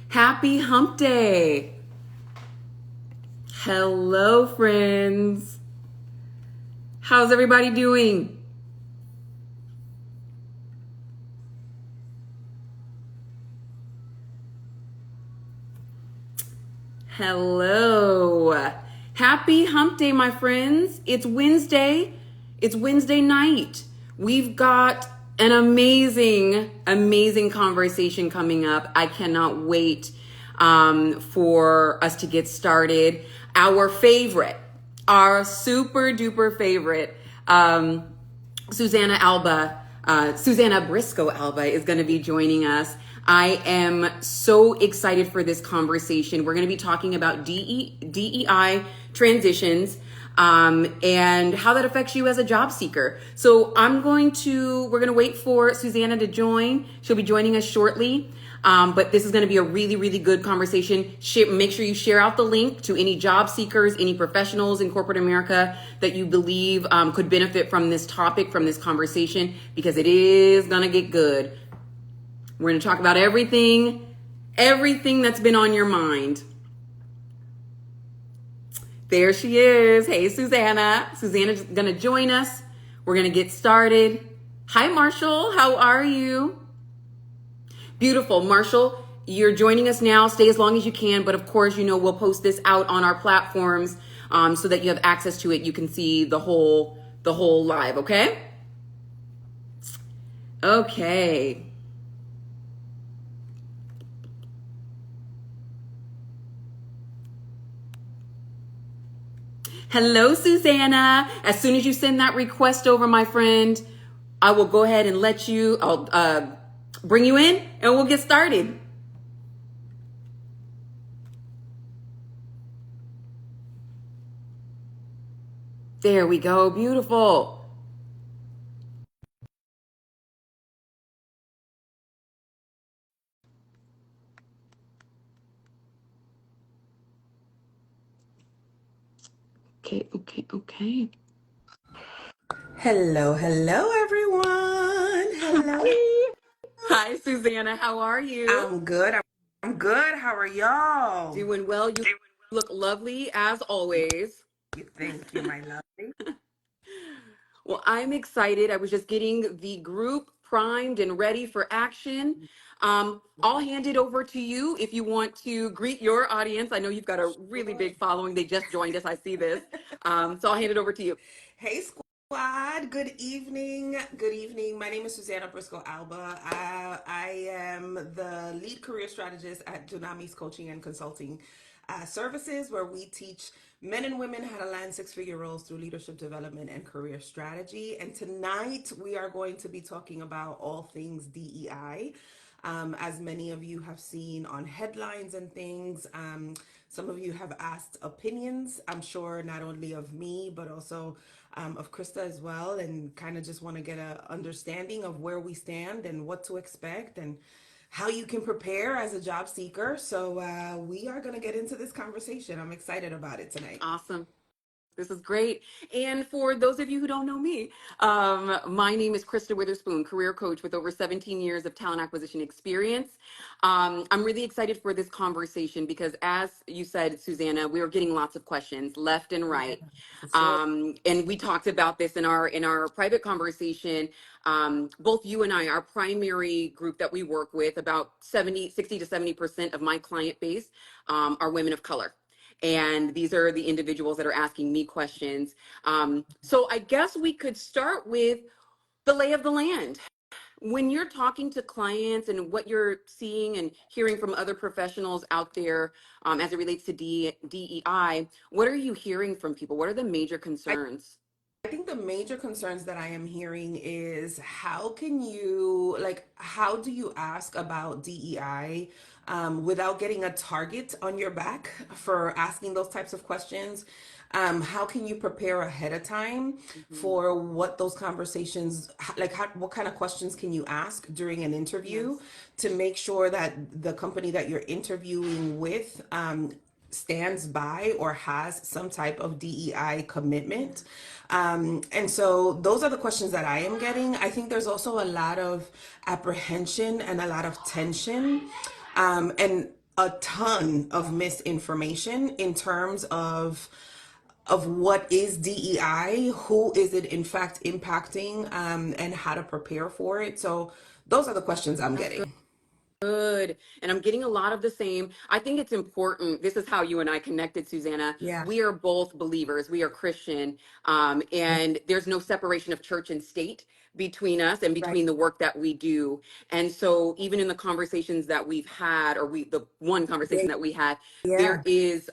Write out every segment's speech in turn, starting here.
Happy Hump Day! Hello, friends. How's everybody doing? Hello. Happy Hump Day, my friends. It's Wednesday. It's Wednesday night. We've got an amazing conversation coming up. I cannot wait for us to get started. Our favorite, our super duper favorite, Susana Briscoe-Alba is going to be joining us. I am so excited for this conversation. We're going to be talking about DEI transitions and how that affects you as a job seeker. So we're going to wait for Susana to join. She'll be joining us shortly. But this is going to be a really good conversation. Make sure you share out the link to any job seekers, any professionals in corporate America that you believe could benefit from this topic, from this conversation, because it is going to get good. We're going to talk about everything that's been on your mind. There she is. Hey, Susana. Susana's going to join us. We're going to get started. Hi, Marshall. How are you? Beautiful. Marshall, you're joining us now. Stay as long as you can. But of course, we'll post this out on our platforms so that you have access to it. You can see the whole live. Okay? Okay. Hello, Susana. As soon as you send that request over, my friend, I will go ahead and I'll bring you in and we'll get started. There we go. Beautiful. Okay. Hello, everyone. Hello. Hi, Susana. How are you? I'm good. How are y'all? Doing well. You look lovely as always. Thank you, my lovely. Well, I'm excited. I was just getting the group primed and ready for action. I'll hand it over to you if you want to greet your audience. I know you've got a really big following. They just joined us. I see this. So I'll hand it over to you. Hey, squad. Good evening. Good evening. My name is Susana Briscoe-Alba. I am the lead career strategist at Dunamis Coaching and Consulting Services, where we teach men and women how to land six-figure roles through leadership development and career strategy. And tonight we are going to be talking about all things DEI. As many of you have seen on headlines and things, some of you have asked opinions, I'm sure not only of me, but also of Krista as well, and kind of just want to get an understanding of where we stand and what to expect and how you can prepare as a job seeker. So we are going to get into this conversation. I'm excited about it tonight. Awesome. This is great. And for those of you who don't know me, my name is Krista Witherspoon, career coach with over 17 years of talent acquisition experience. I'm really excited for this conversation because, as you said, Susana, we were getting lots of questions left and right. And we talked about this in our private conversation. Both you and I, our primary group that we work with, about 60 to 70% of my client base are women of color. And these are the individuals that are asking me questions. So I guess we could start with the lay of the land. When you're talking to clients and what you're seeing and hearing from other professionals out there as it relates to DEI, what are you hearing from people? What are the major concerns? I think the major concerns that I am hearing is how do you ask about DEI without getting a target on your back for asking those types of questions? How can you prepare ahead of time for what those conversations, what kind of questions can you ask during an interview to make sure that the company that you're interviewing with stands by or has some type of DEI commitment. And so those are the questions that I am getting. I think there's also a lot of apprehension and a lot of tension. And a ton of misinformation in terms of what is DEI, who is it in fact impacting, and how to prepare for it. So those are the questions I'm That's good. getting. Good. And I'm getting a lot of the same. I think it's important. This is how you and I connected, Susanna. Yeah. We are both believers. We are Christian. And there's no separation of church and state between us and Right. between the work that we do. And so even in the conversations that we've had, or the one Yeah. conversation that we had, Yeah. there is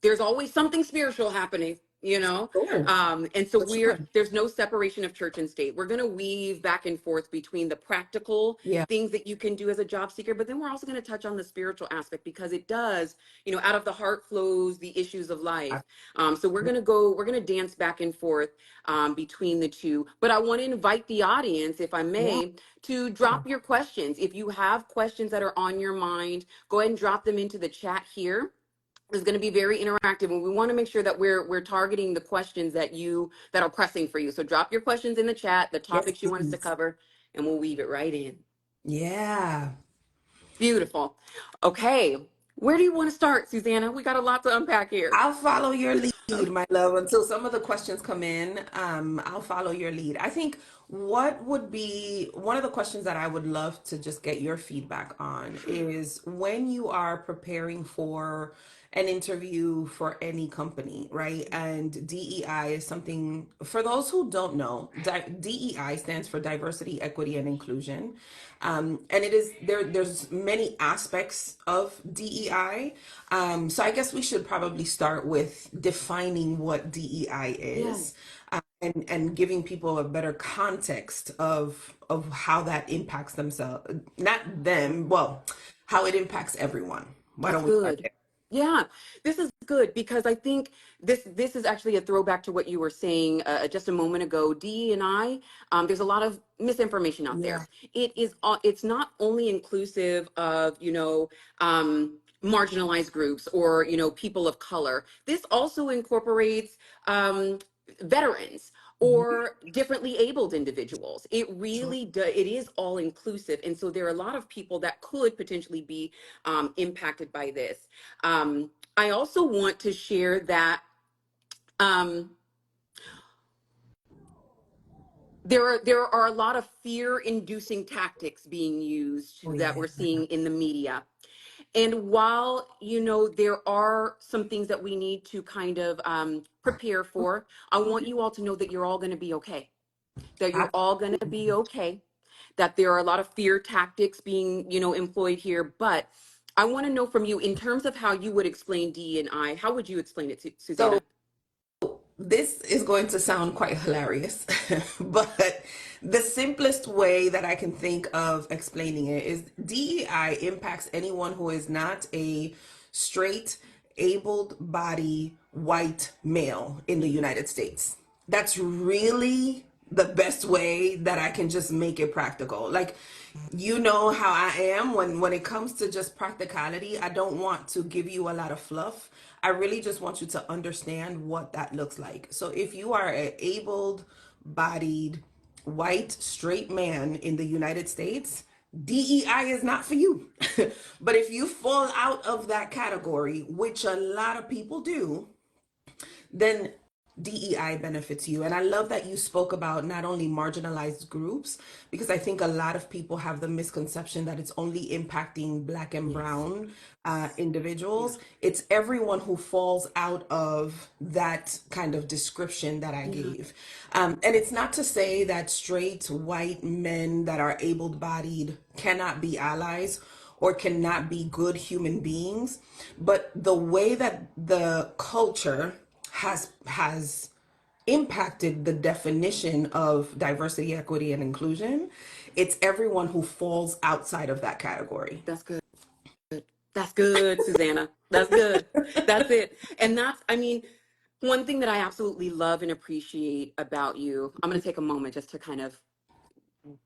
there's always something spiritual happening, you know? Sure. And so For sure. there's no separation of church and state. We're going to weave back and forth between the practical Yeah. things that you can do as a job seeker, but then we're also going to touch on the spiritual aspect because it does, out of the heart flows the issues of life. So we're going to dance back and forth between the two. But I want to invite the audience, if I Yeah. may, to drop your questions. If you have questions that are on your mind, go ahead and drop them into the chat here. Is going to be very interactive, and we want to make sure that we're targeting the questions that are pressing for you. So drop your questions in the chat, the Yes, topics you want us to please. cover, and we'll weave it right in. Yeah. Beautiful. Okay. Where do you want to start, Susanna? We got a lot to unpack here. I'll follow your lead, my love, until some of the questions come in. I'll follow your lead. I think what would be one of the questions that I would love to just get your feedback on is when you are preparing for an interview for any company, right? And DEI is something, for those who don't know, DEI stands for diversity, equity, and inclusion. And it is there's many aspects of DEI. So I guess we should probably start with defining what DEI is, Yes, and giving people a better context of how that impacts themselves, not them, well, how it impacts everyone. Why that's don't we start good. there? Yeah, this is good because I think this is actually a throwback to what you were saying just a moment ago. D and I, there's a lot of misinformation out Yeah. there. It's not only inclusive of marginalized groups or people of color. This also incorporates veterans Mhm. or differently abled individuals. It Sure. really does. It is all inclusive, and so there are a lot of people that could potentially be impacted by this. I also want to share that um, there are a lot of fear-inducing tactics being Oh used that yeah. we're seeing in the media. And while there are some things that we need to kind of prepare for, I want you all to know that you're all going to be okay. That you're all going to be Absolutely. okay. That there are a lot of fear tactics being employed here, but I want to know from you in terms of how you would explain D and I. How would you explain it, So Susanna? this is going to sound quite hilarious, but the simplest way that I can think of explaining it is DEI impacts anyone who is not a straight, able body white male in the United States. That's really the best way that I can just make it practical. Like, you know how I am when it comes to just practicality. I don't want to give you a lot of fluff. I really just want you to understand what that looks like. So if you are an able bodied white straight man in the United States, DEI is not for you. But if you fall out of that category, which a lot of people do, then DEI benefits you. And I love that you spoke about not only marginalized groups, because I think a lot of people have the misconception that it's only impacting Black and Yes. Brown Yeah. individuals. It's everyone who falls out of that kind of description that I Yeah. gave. And it's not to say that straight white men that are able bodied cannot be allies or cannot be good human beings, but the way that the culture has impacted the definition of diversity, equity, and inclusion, it's everyone who falls outside of that category. That's good. That's good, Susanna. That's good. That's it. And I mean, one thing that I absolutely love and appreciate about you, I'm going to take a moment just to kind of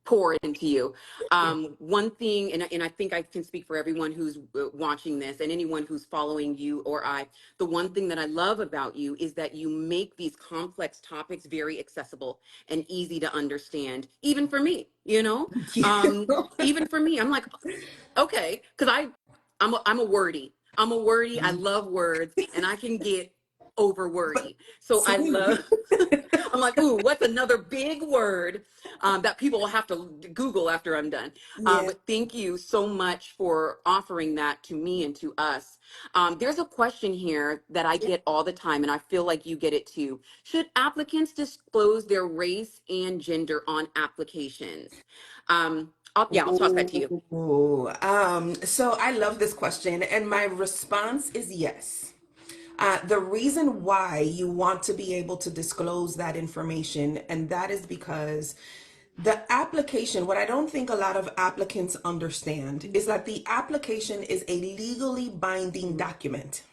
pour into you. Yeah. One thing, and I think I can speak for everyone who's watching this and anyone who's following you or I, the one thing that I love about you is that you make these complex topics very accessible and easy to understand, even for me, Thank you. even for me. I'm like, okay, because I'm a wordy. I'm a wordy. I love words, and I can get over But wordy. So I sweet. love. I'm like, ooh, what's another big word that people will have to Google after I'm done? Yeah. But thank you so much for offering that to me and to us. There's a question here that I get all the time, and I feel like you get it too. Should applicants disclose their race and gender on applications? Yeah, I'll toss that to you. Ooh, so I love this question, and my response is yes. The reason why you want to be able to disclose that information, and that is because the application, what I don't think a lot of applicants understand, is that the application is a legally binding Mhm. document.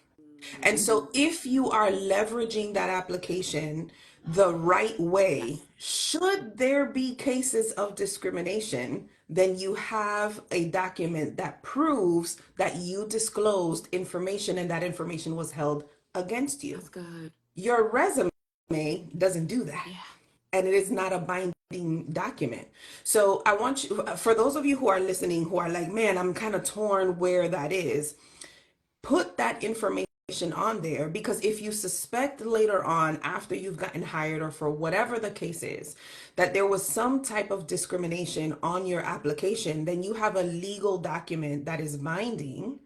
And Mhm. so, if you are leveraging that application the right way, Yes. should there be cases of discrimination, then you have a document that proves that you disclosed information and that information was held against you. That's good. Your resume doesn't do that, Yeah. and it is not a binding document. So, I want you, for those of you who are listening who are like, man, I'm kind of torn where that is, put that information on there, because if you suspect later on after you've gotten hired or for whatever the case is that there was some type of discrimination on your application, then you have a legal document that is binding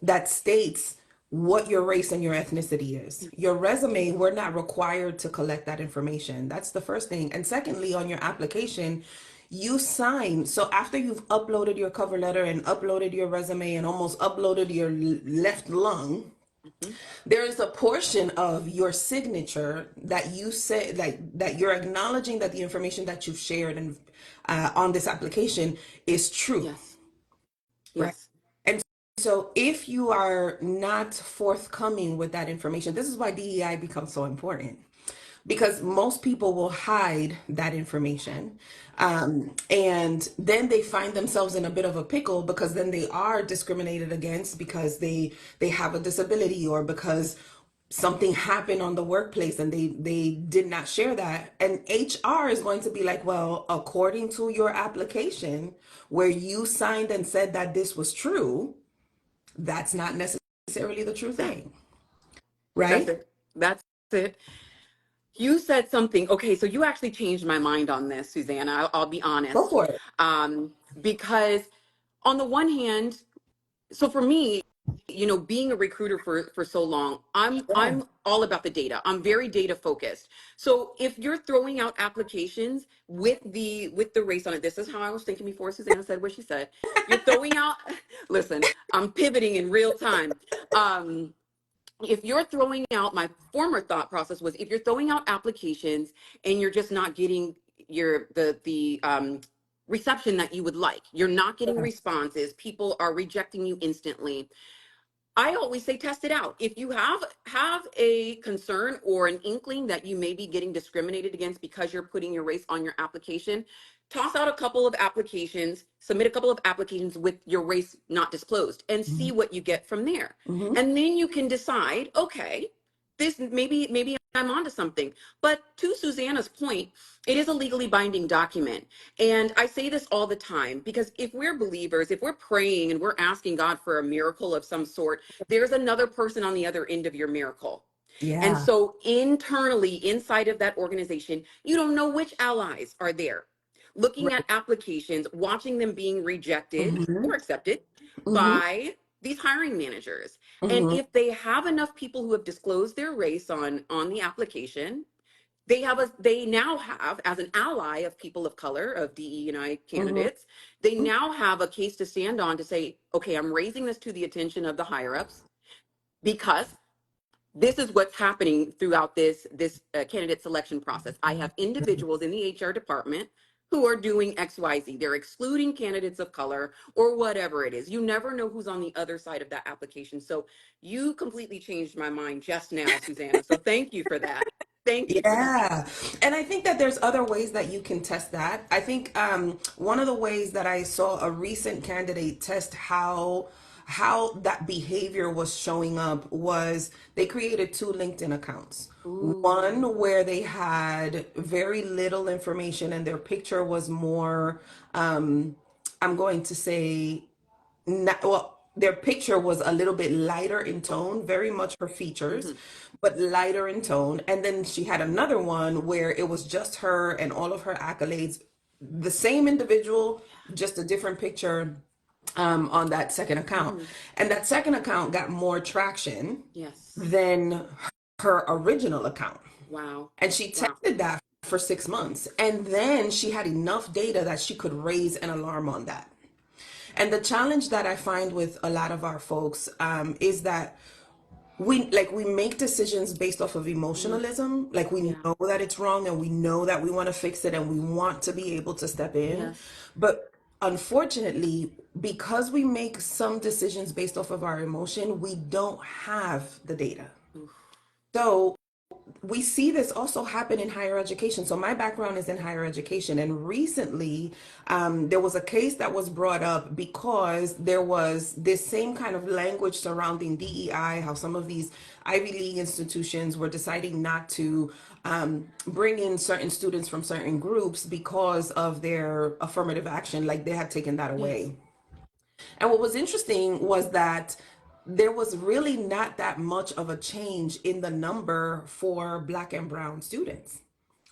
that states what your race and your ethnicity is. Your resume, we're not required to collect that information. That's the first thing. And secondly, on your application, you sign. So after you've uploaded your cover letter and uploaded your resume and almost uploaded your left lung, Mhm. there is a portion of your signature that you say, like, that you're acknowledging that the information that you've shared and on this application is true, Yes. right? Yes. And so if you are not forthcoming with that information, this is why DEI becomes so important, because most people will hide that information. And then they find themselves in a bit of a pickle, because then they are discriminated against because they have a disability, or because something happened on the workplace and they did not share that, and HR is going to be like, well, according to your application where you signed and said that this was true, that's not necessarily the true Yeah. thing, That's right? it. That's it. You said something. Okay, so you actually changed my mind on this, Susanna. I'll be Go honest. for it. Because on the one hand, so for me, being a recruiter for so long, Yeah. I'm all about the data. I'm very data focused. So if you're throwing out applications with the race on it, this is how I was thinking before Susanna said what she said. You're throwing out, listen, I'm pivoting in real time. Um, if you're throwing out, my former thought process was, if you're throwing out applications and you're just not getting the reception that you would like, you're not getting responses, people are rejecting you instantly, I always say test it out. If you have a concern or an inkling that you may be getting discriminated against because you're putting your race on your application, toss out a couple of applications, submit a couple of applications with your race not disclosed, and see what you get from there. Mm-hmm. And then you can decide, okay, this maybe I'm onto something. But to Susanna's point, it is a legally binding document. And I say this all the time because if we're believers, if we're praying and we're asking God for a miracle of some sort, there's another person on the other end of your miracle. And Yeah. so internally, inside of that organization, you don't know which allies are there. Looking Right. at applications, watching them being rejected Mm-hmm. or accepted Mm-hmm. by these hiring managers. And Mm-hmm. if they have enough people who have disclosed their race on the application, they now have, as an ally of people of color, of DE&I Mm-hmm. candidates, they now have a case to stand on to say, okay, I'm raising this to the attention of the higher ups because this is what's happening throughout this candidate selection process. I have individuals in the HR department who are doing XYZ. They're excluding candidates of color or whatever it is. You never know who's on the other side of that application. So you completely changed my mind just now, Susanna. So thank you for that. Thank you for that. Yeah. And I think that there's other ways that you can test that. I think one of the ways that I saw a recent candidate test how that behavior was showing up was they created two LinkedIn accounts. Ooh. One where they had very little information and their picture was more, I'm going to say, not, well, their picture was a little bit lighter in tone, very much her features, Hmm. but lighter in tone. And then she had another one where it was just her and all of her accolades, the same individual, just a different picture on that second account. Hmm. And that second account got more traction Yes. than her original account. Wow. And she Wow. tested that for 6 months. And then she had enough data that she could raise an alarm on that. And the challenge that I find with a lot of our folks is that we make decisions based off of Hmm. emotionalism. Like we Yeah. know that it's wrong and we know that we want to fix it and we want to be able to step in. Yes. But unfortunately, because we make some decisions based off of our emotion, we don't have the data. Oof. So we see this also happen in higher education. So my background is in higher education, and recently there was a case that was brought up because there was this same kind of language surrounding DEI, how some of these Ivy League institutions were deciding not to bring in certain students from certain groups because of their affirmative action, like they had taken that Yes. away. And what was interesting was that there was really not that much of a change in the number for Black and Brown students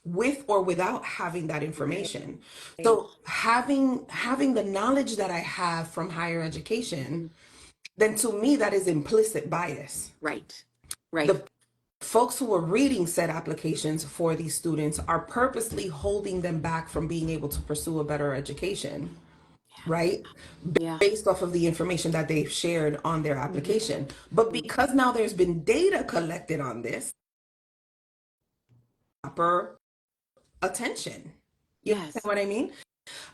with or without having that Right. information. So having the knowledge that I have from higher education, Mhm. then to me that is implicit bias. Right. Right. The folks who are reading said applications for these students are purposely holding them back from being able to pursue a better education, right? Yeah. Based off of the information that they've shared on their Hmm. application. But Hmm. because now there's been data collected on this, proper attention. You understand Yes. what I mean?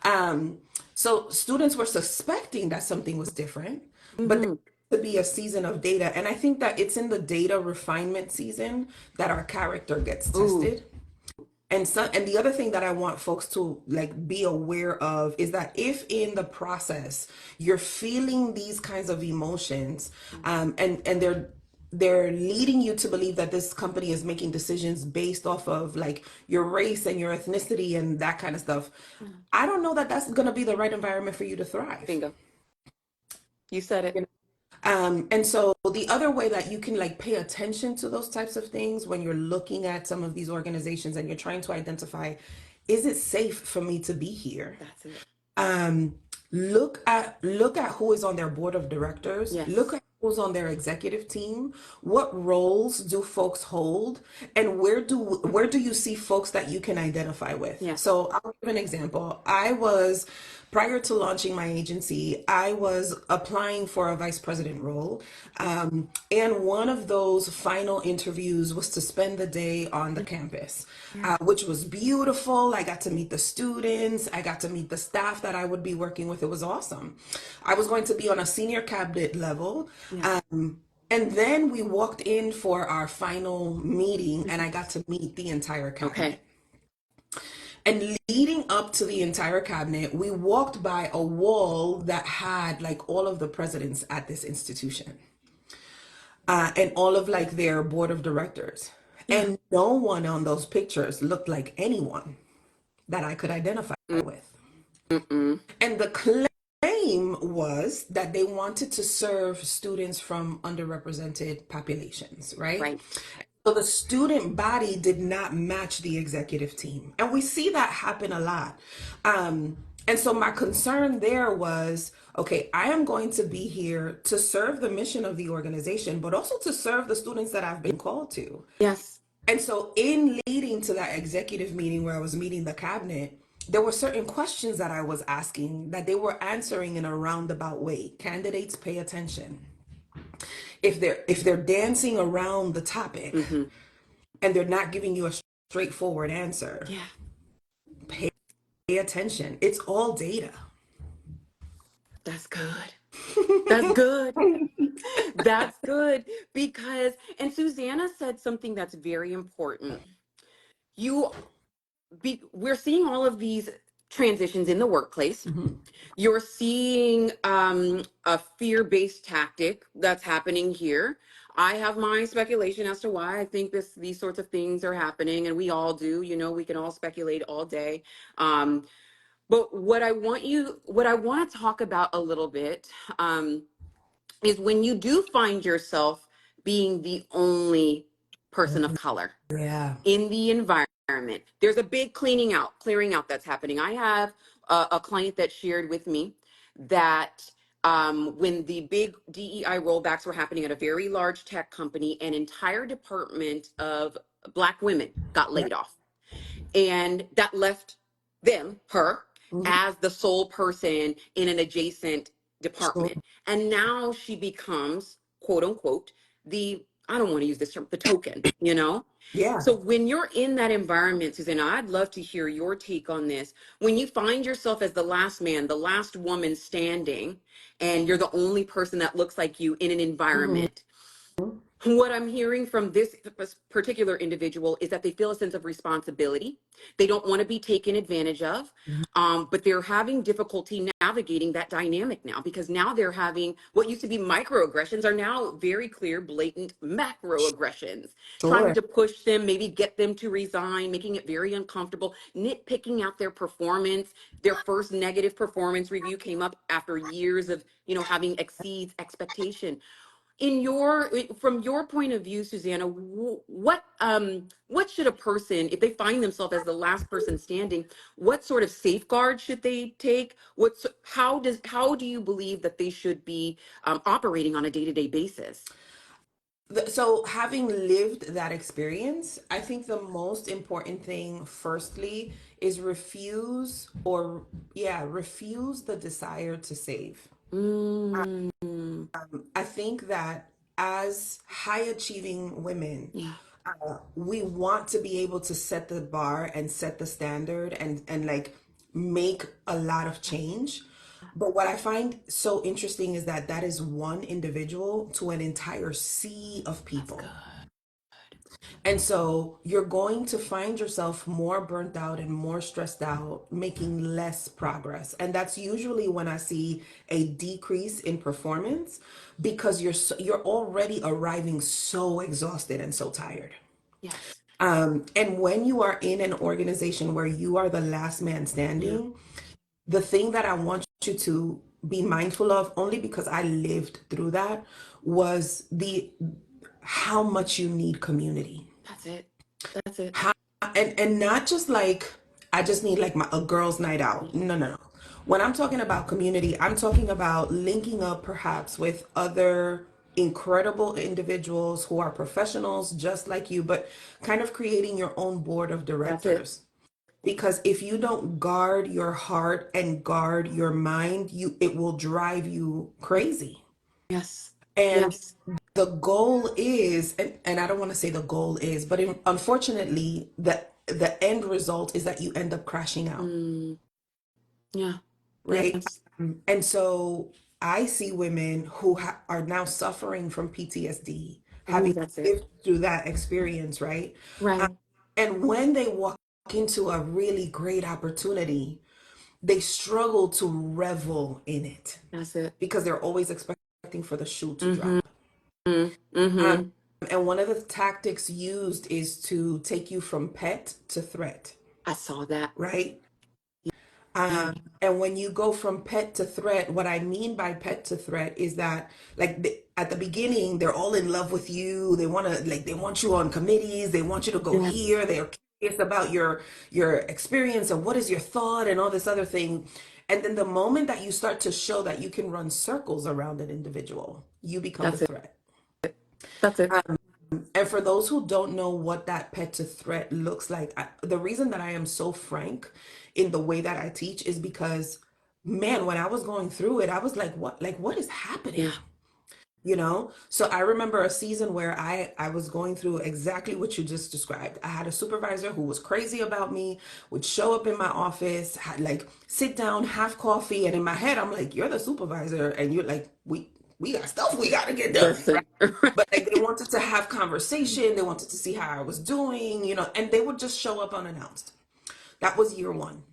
Um, so students were suspecting that something was different, but Hmm. there to be a season of data. And I think that it's in the data refinement season that our character gets Ooh. tested. And the other thing that I want folks to like be aware of is that if in the process you're feeling these kinds of emotions, and they're leading you to believe that this company is making decisions based off of like your race and your ethnicity and that kind of stuff, Mhm. I don't know that that's going to be the right environment for you to thrive. Bingo. You said it. And so the other way that you can like pay attention to those types of things when you're looking at some of these organizations and you're trying to identify, is it safe for me to be here? That's it. um look at who is on their board of directors, look Yes. at who's on their executive team, what roles do folks hold, and where do you see folks that you can identify with. Yeah. So I'll give an example. Prior to launching my agency, I was applying for a vice president role, and one of those final interviews was to spend the day on the Yeah. campus, Yeah. which was beautiful. I got to meet the students, I got to meet the staff that I would be working with. It was awesome. I was going to be on a senior cabinet level. Yeah. And then we walked in for our final meeting, and Mhm. I got to meet the entire Okay. cabinet. And leading up to the entire cabinet, we walked by a wall that had like all of the presidents at this institution, and all of like their board of directors. Yeah. And no one on those pictures looked like anyone that I could identify with. Mm-mm. And the claim was that they wanted to serve students from underrepresented populations, right? Right. So the student body did not match the executive team. And we see that happen a lot. And so my concern there was, okay, I am going to be here to serve the mission of the organization, but also to serve the students that I've been called to. Yes. And so, in leading to that executive meeting where I was meeting the cabinet, there were certain questions that I was asking that they were answering in a roundabout way. Candidates pay attention. If they're dancing around the topic Hmm. and they're not giving you a straightforward answer, Yeah. pay attention. It's all data. That's good. That's good. That's good because, and Susanna said something that's very important. You we're seeing all of these transitions in the workplace. Mhm. You're seeing a fear-based tactic that's happening here. I have my speculation as to why I think these sorts of things are happening, and we all do. You know, we can all speculate all day. Um, but what I want to talk about a little bit, um, is when you do find yourself being the only person of color Yeah. in the environment. There's a big clearing out that's happening. I have a client that shared with me that when the big DEI rollbacks were happening at a very large tech company, an entire department of Black women got Right. laid off, and that left her Mhm. as the sole person in an adjacent Sure. department, and now she becomes, quote unquote, the, I don't want to use this term, the token, you know. Yeah. So when you're in that environment, Susanna, I'd love to hear your take on this. When you find yourself as the last man, the last woman standing, and you're the only person that looks like you in an Mhm. environment, what I'm hearing from this particular individual is that they feel a sense of responsibility. They don't want to be taken advantage of, but they're having difficulty navigating that dynamic now, because now they're having what used to be microaggressions are now very clear, blatant macroaggressions, trying Sure. to push them, maybe get them to resign, making it very uncomfortable, nitpicking out their performance. Their first negative performance review came up after years of, having exceeds expectation. From your point of view, Susanna, what should a person, if they find themselves as the last person standing, what sort of safeguards should they take? How do you believe that they should be operating on a day-to-day basis? So, having lived that experience, I think the most important thing, firstly, is refuse the desire to save. Mm, I think that as high achieving women, yeah, we want to be able to set the bar and set the standard and like make a lot of change. But what I find so interesting is that that is one individual to an entire sea of that's good. people. And so you're going to find yourself more burnt out and more stressed out, making less progress. And that's usually when I see a decrease in performance, because you're already arriving so exhausted and so tired. Yes. And when you are in an organization where you are the last man Yeah, standing, the thing that I want you to be mindful of, only because I lived through that, was the how much you need community. that's it. That's it. How, and not just like I just need like a girls' night out. Yeah, No, no, no. When I'm talking about community, I'm talking about linking up perhaps with other incredible individuals who are professionals just like you, but kind of creating your own board of that's it. directors. Because if you don't guard your heart and guard your mind, it will drive you crazy. Yes. And Yes. the goal is, and I don't want to say the goal is, but unfortunately, the end result is that you end up crashing out, Mm, yeah. right? Yes. And so I see women who are now suffering from PTSD, Ooh, having that's it. lived through that experience, right? Um, Right. and when they walk into a really great opportunity, they struggle to revel in it That's it. because they're always expecting for the shoe to Mm-hmm. drop. Um, Mm-hmm. and one of the tactics used is to take you from pet to threat, I saw that. right? Yeah. And when you go from pet to threat, what I mean by pet to threat is that, like, at the beginning, they're all in love with you. They want to, like, they want you on committees. They want you to go Yes. here. They're curious about your experience and what is your thought and all this other thing. And then the moment that you start to show that you can run circles around an individual, you become the That's it. threat. That's it. And for those who don't know what that pet to threat looks like, the reason that I am so frank in the way that I teach is because, man, when I was going through it, I was like, what is happening? Yeah. So I remember a season where I was going through exactly what you just described. I had a supervisor who was crazy about me, would show up in my office, had like sit down, have coffee, and in my head I'm like, you're the supervisor, and you're like, we got stuff we got to get done, right? Listen. But like they wanted to have conversation, they wanted to see how I was doing, and they would just show up unannounced. That was year one.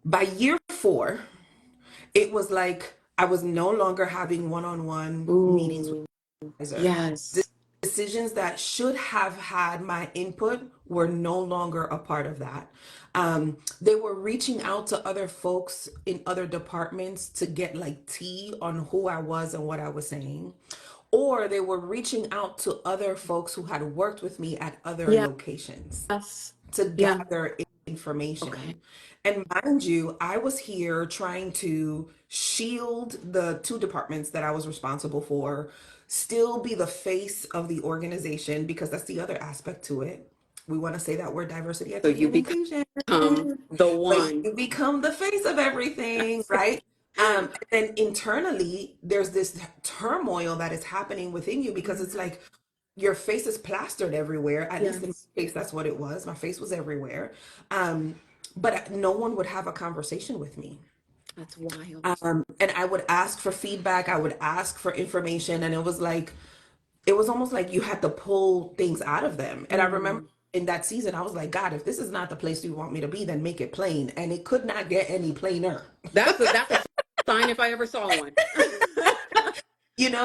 By year four, it was like I was no longer having one-on-one meetings with Ooh. the supervisor. Yes. decisions that should have had my input were no longer a part of that. They were reaching out to other folks in other departments to get like tea on who I was and what I was saying. Or they were reaching out to other folks who had worked with me at other Yes. locations to Yeah. gather Okay. information. And mind you, I was here trying to shield the two departments that I was responsible for, still be the face of the organization, because that's the other aspect to it. We want to say that word diversity, So equity, you and inclusion, become the but one. you become the face of everything, That's right? And then internally, there's this turmoil that is happening within you because it's yeah. like your face is plastered everywhere. At least in Yes. my case, that's what it was. My face was everywhere. Um, but no one would have a conversation with me. That's wild. And I would ask for feedback, I would ask for information, and it was almost like you had to pull things out of them. And I remember Mm. in that season, I was like, God, if this is not the place you want me to be, then make it plain. And it could not get any plainer. That's a sign if I ever saw one.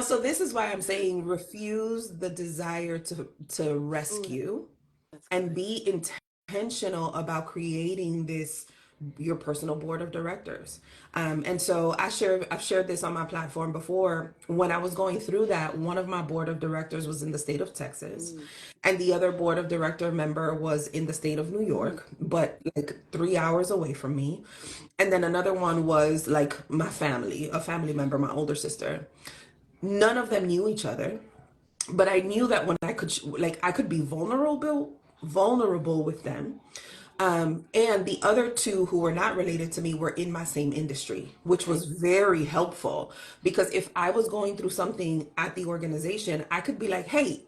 So this is why I'm saying refuse the desire to Mm, rescue that's and good. be intentional about creating this your personal board of directors. And so I've shared this on my platform before. When I was going through that, one of my board of directors was in the state of Texas, Mm, and the other board of director member was in the state of New mm, York, but like 3 hours away from me. And then another one was like my family, a family member, my older sister. None of them knew each other, but I knew that when I could be vulnerable with them. And the other two who were not related to me were in my same industry, which okay. was very helpful, because if I was going through something at the organization, I could be like, hey,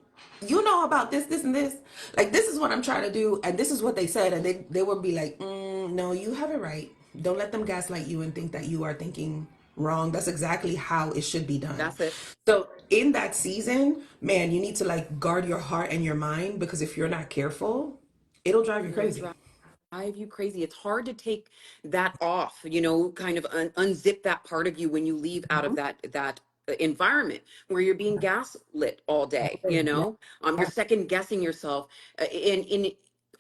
you know about this, and this, like, this is what I'm trying to do. And this is what they said. And they would be like, no, you have it right. Don't let them gaslight you and think that you are thinking wrong. That's exactly how it should be done. That's it. So in that season, man, you need to like guard your heart and your mind, because if you're not careful, it'll drive you It'll crazy. drive you crazy. It's hard to take that off, kind of unzip that part of you when you leave out of Mhm. that environment where you're being gaslit all day, Yeah. you're second guessing yourself. In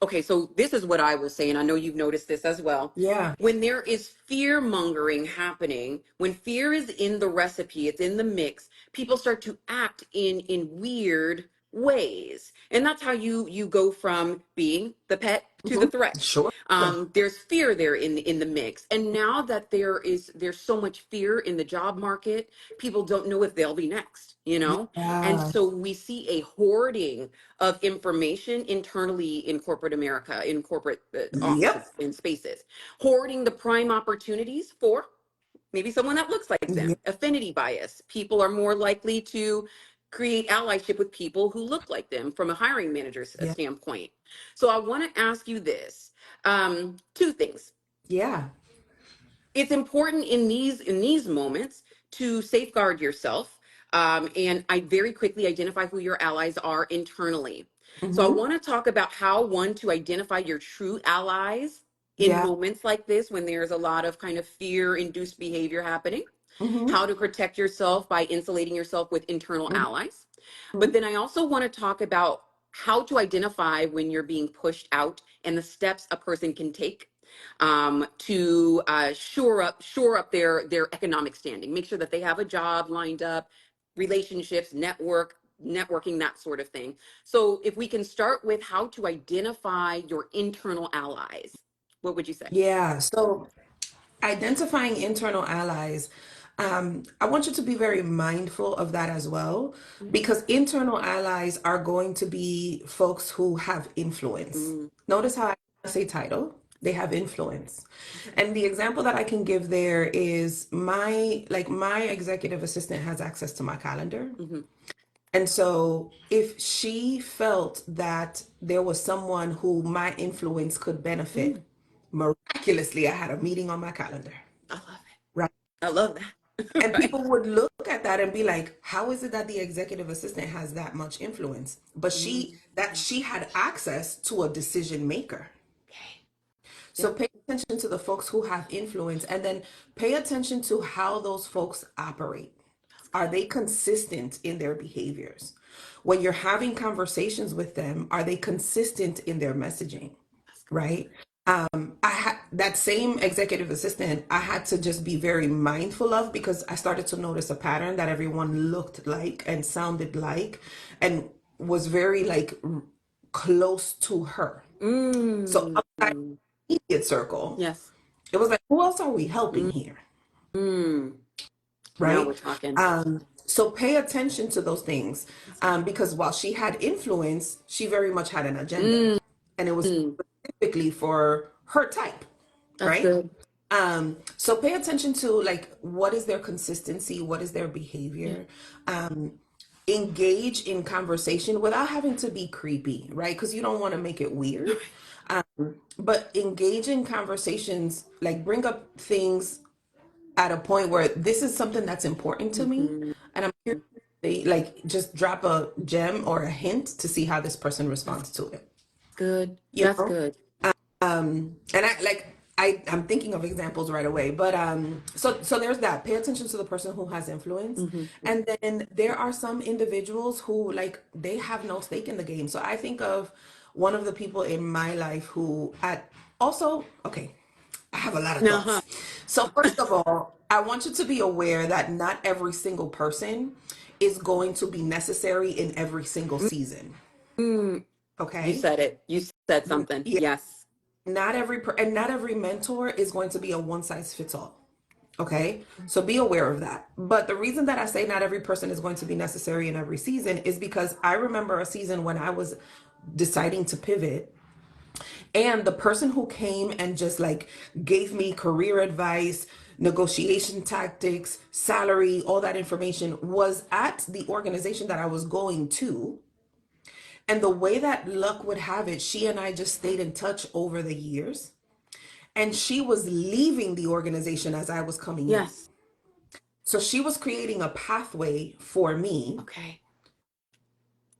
Okay, so this is what I will say, and I know you've noticed this as well. Yeah. When there is fear mongering happening, when fear is in the recipe, it's in the mix, people start to act in weird ways, and that's how you go from being the pet to the Mhm. threat. Sure. There's fear there in the mix, and now that there's so much fear in the job market, people don't know if they'll be next, and Yeah. so we see a hoarding of information internally in corporate America, in corporate Yep. offices, in spaces, hoarding the prime opportunities for maybe someone that looks like them. Yep. Affinity bias. People are more likely to create allyship with people who look like them from a hiring manager's Yep. standpoint. So I want to ask you this: two things. Yeah. It's important in these moments to safeguard yourself, and I very quickly identify who your allies are internally. So I Mm-hmm. want to talk about how one to identify your true allies in Yeah. moments like this when there's a lot of kind of fear induced behavior happening, Mm-hmm. how to protect yourself by insulating yourself with internal allies. Mm-hmm. But then I also want to talk about how to identify when you're being pushed out and the steps a person can take, to shore up their economic standing, make sure that they have a job lined up, relationships, networking, that sort of thing. So if we can start with how to identify your internal allies, what would you say? Yeah. So identifying internal allies, I want you to be very mindful of that as well, because internal allies are going to be folks who have influence. Mm, Notice how I say title, they have influence. okay. And the example that I can give there is my executive assistant has access to my calendar. Hmm. And so if she felt that there was someone who my influence could benefit, Mm, miraculously, I had a meeting on my calendar, I love right? it. I love that. And Right. people would look at that and be like, how is it that the executive assistant has that much influence? But Mm, she had access to a decision maker. okay. So Yeah. pay attention to the folks who have influence, and then pay attention to how those folks operate. Are they consistent in their behaviors? When you're having conversations with them, are they consistent in their messaging? That's good. Right? I had that same executive assistant, I had to just be very mindful of because I started to notice a pattern that everyone looked like and sounded like and was very like close to her. So outside Mm. the immediate circle, Yes. it was like, who else are we helping here? Mm. Now we're Right? talking. So pay attention to those things That's good. because while she had influence, she very much had an agenda, Mm. and it was specifically for her type, That's right? good. So pay attention to like what is their consistency, what is their Yeah. behavior. Engage in conversation without having to be creepy, right? Because you don't want to make it weird. But engage in conversations, like bring up things at a point where this is something that's important to me, Mhm. and I'm curious, like just drop a gem or a hint to see how this person That's responds to it. good. You That's know? good. And I like I'm thinking of examples right away, but so there's that. Pay attention to the person who has influence, Hmm. and then there are some individuals who like they have no stake in the game. So I think of one of the people in my life who at also okay, I have a lot of Uh-huh. thoughts. So first of all, I want you to be aware that not every single person is going to be necessary in every single season. Mm. You Okay? said it. You said something. Yeah, Yes. and not every mentor is going to be a one size fits all. Okay? So be aware of that. But the reason that I say not every person is going to be necessary in every season is because I remember a season when I was deciding to pivot. And the person who came and just like gave me career advice, negotiation tactics, salary, all that information was at the organization that I was going to. And the way that luck would have it, she and I just stayed in touch over the years. And she was leaving the organization as I was coming in. Yes. So she was creating a pathway for me. Okay.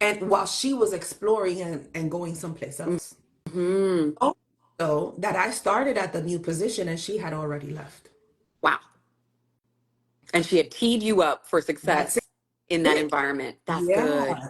And while she was exploring and going someplace else. Hmm. Also, that I started at the new position and she had already left. Wow. And she had teed you up for That's success in that it. environment. That's good. Yeah.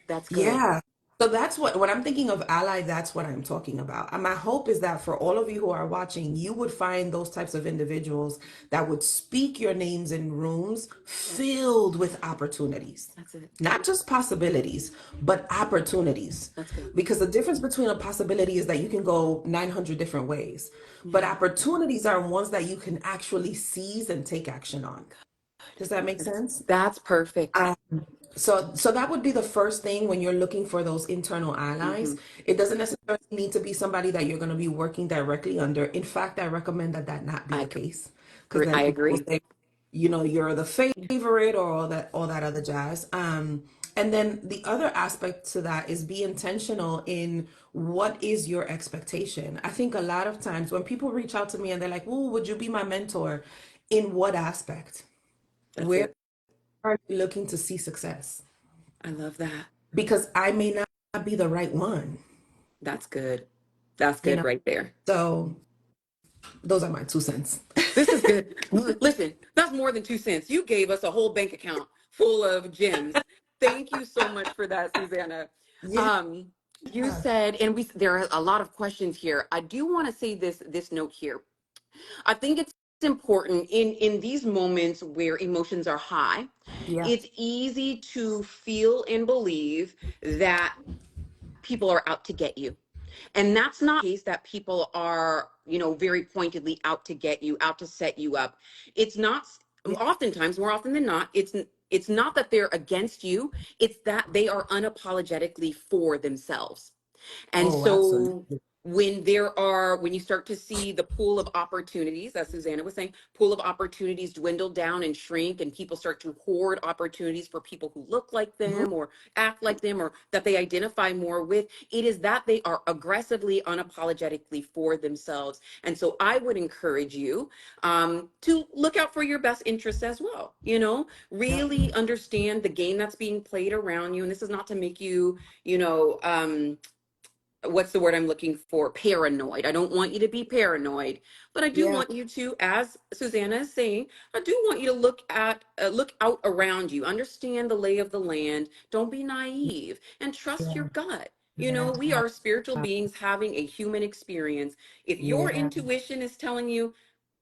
That's good. Yeah. So that's what when I'm thinking of ally, that's what I'm talking about. And my hope is that for all of you who are watching, you would find those types of individuals that would speak your names in rooms filled with opportunities. That's it. Not just possibilities, but opportunities. That's good. Because the difference between a possibility is that you can go 900 different ways, but Yeah. opportunities are ones that you can actually seize and take action on. Does that make sense? That's perfect. So that would be the first thing when you're looking for those internal allies. Hmm. It doesn't necessarily need to be somebody that you're going to be working directly under. In fact, I recommend that that not be I the case, because I then people will agree. say, you know, you're the favorite or all that other jazz. And then the other aspect to that is be intentional in what is your expectation. I think a lot of times when people reach out to me and they're like, "Oh, would you be my mentor?" In what aspect? That's Where it. are you looking to see success? I love that. Because I may not be the right one, That's good. That's you good know. right there. So those are my 2 cents. This is good. Listen, that's more than 2 cents. You gave us a whole bank account full of gems. Thank you so much for that, Susanna. Yeah. Um, you said, and there are a lot of questions here. I do want to say this note here. I think it's important in these moments where emotions are high. Yeah. It's easy to feel and believe that people are out to get you. And that's not the case, that people are, very pointedly out to get you, out to set you up. It's not, Yeah. oftentimes, more often than not, it's not that they're against you, it's that they are unapologetically for themselves. And Oh, so absolutely. when you start to see the pool of opportunities, as Susanna was saying, pool of opportunities dwindle down and shrink, and people start to hoard opportunities for people who look like Mhm. them or act like them or that they identify more with, it is that they are aggressively, unapologetically for themselves. And so I would encourage you to look out for your best interests as well. Yeah. Really understand the game that's being played around you. And this is not to make you, you know, what's the word I'm looking for? Paranoid. I don't want you to be paranoid, but I do Yeah. want you to, as Susanna is saying, I do want you to look out around you, understand the lay of the land. Don't be naive and trust your Yeah. gut. You know, we Yeah. are spiritual beings having a human experience. If your Yeah. intuition is telling you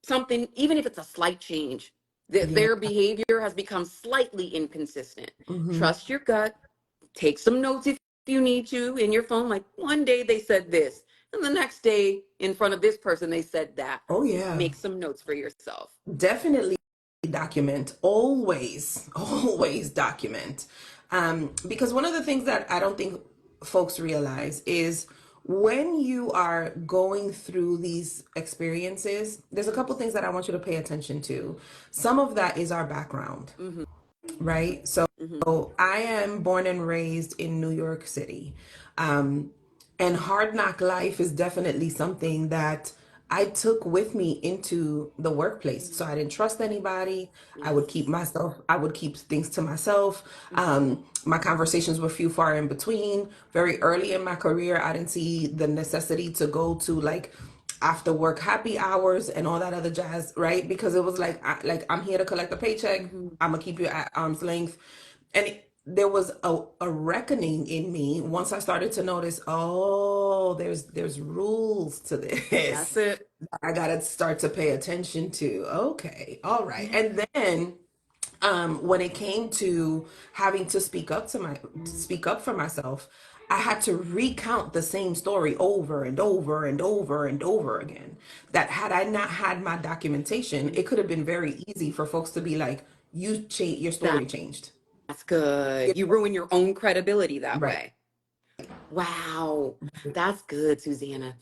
something, even if it's a slight change, that Yeah. their behavior has become slightly inconsistent, Hmm. trust your gut. Take some notes if you need to in your phone. Like one day they said this, and the next day in front of this person they said that. Oh yeah. Make some notes for yourself. Definitely document. Always, always document. Because one of the things that I don't think folks realize is when you are going through these experiences, there's a couple things that I want you to pay attention to. Some of that is our background, Hmm. right? So Hmm. I am born and raised in New York City. Um, and hard knock life is definitely something that I took with me into the workplace. So I didn't trust anybody. Yes. I would keep things to myself. Hmm. My conversations were few far in between. Very early in my career, I didn't see the necessity to go to like after work happy hours and all that other jazz, right? Because it was like, I'm here to collect a paycheck. Hmm. I'm gonna keep you at arm's length. And there was a reckoning in me once I started to notice, oh, there's rules to this That's it. that I gotta start to pay attention to. Okay, all right. Yeah. And then when it came to having to speak up for myself, I had to recount the same story over and over and over and over again. That had I not had my documentation, it could have been very easy for folks to be like, your story changed. That's good. You ruin your own credibility that Right. way. Wow. That's good, Susanna.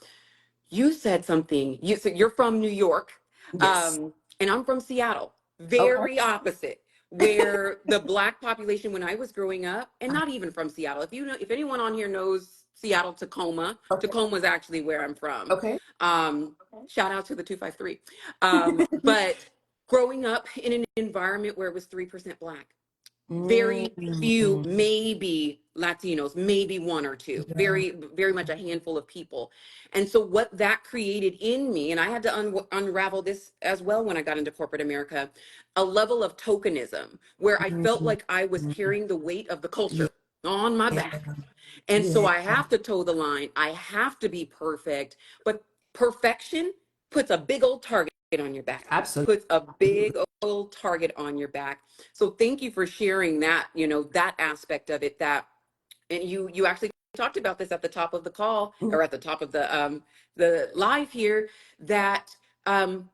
You said something. So you're from New York, Yes. and I'm from Seattle. Okay. Very opposite. Where the Black population when I was growing up, and not even from Seattle. If you know, if anyone on here knows Seattle, Tacoma, Okay. Tacoma is actually where I'm from. Okay. Um, Shout out to the 253. But growing up in an environment where it was 3% Black, very few, Mm, maybe Latinos, maybe one or two, yeah. very, very much a handful of people. And so, what that created in me, and I had to unravel this as well when I got into corporate America, a level of tokenism where I felt Mm, like I was carrying the weight of the yeah. culture on my back. And so, Yeah. I have to toe the line, I have to be perfect, but perfection puts a big old target on your back, Absolutely. puts a big old target on your back. So thank you for sharing that, that aspect of it, that, and you actually talked about this at the top of the call, Mhm. or at the top of the live here, that um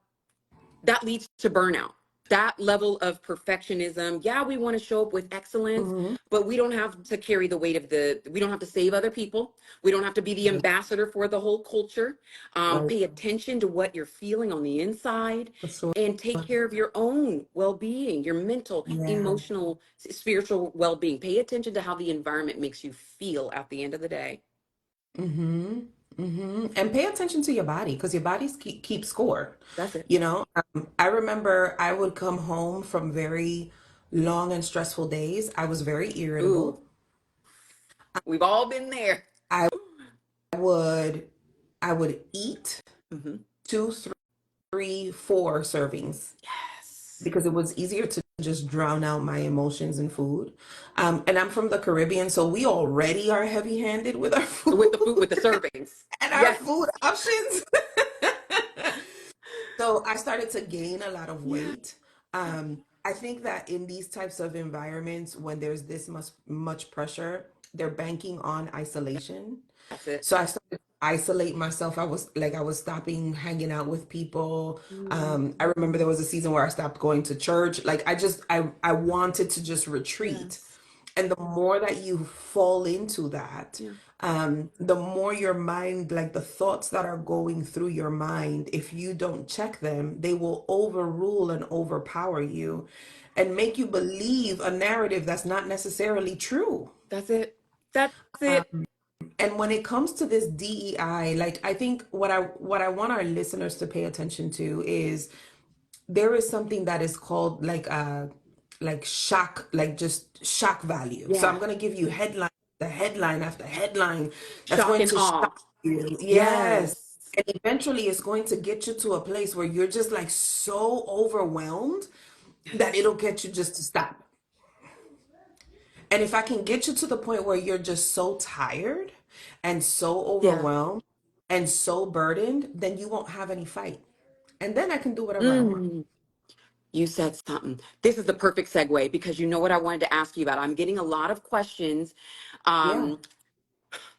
that leads to burnout. That level of perfectionism. Yeah, we want to show up with excellence, Mhm. but we don't have to carry the weight of we don't have to save other people. We don't have to be the Right. ambassador for the whole culture. Right. Pay attention to what you're feeling on the inside For sure. and take care of your own well-being, your mental, Yeah. emotional, spiritual well-being. Pay attention to how the environment makes you feel at the end of the day. Mm-hmm. Mm-hmm. And pay attention to your body because your bodies keep score. That's it. You know, I remember I would come home from very long and stressful days. I was very Ooh, irritable. we've all been there. I would I would eat Hmm. two, three, four servings Yes. because it was easier to just drown out my emotions in food. And I'm from the Caribbean, so we already are heavy-handed with our With the food, food with the servings. and our Yes. food options. So I started to gain a lot of Yeah, weight. I think that in these types of environments, when there's this much pressure, they're banking on isolation. that's it. So I started to isolate myself. I was stopping hanging out with people. Mm, I remember there was a season where I stopped going to church. Like I wanted to just retreat. yes. And the more that you fall into that, Yeah. the more your mind, like the thoughts that are going through your mind, if you don't check them, they will overrule and overpower you and make you believe a narrative that's not necessarily true. That's it. That's Um, it. and when it comes to this DEI, like I think what I want our listeners to pay attention to is there is something that is called like shock, like just shock value. So Yeah. I'm going to give you headlines headline after headline that's Shock going and to awe. shock you. Yes. Yes. And eventually it's going to get you to a place where you're just like so overwhelmed that Yes. it'll get you just to stop. And if I can get you to the point where you're just so tired and so Yeah. overwhelmed and so burdened, then you won't have any fight. And then I can do whatever I want. Mm, you said something. This is the perfect segue because you know what I wanted to ask you about. I'm getting a lot of questions Yeah. um,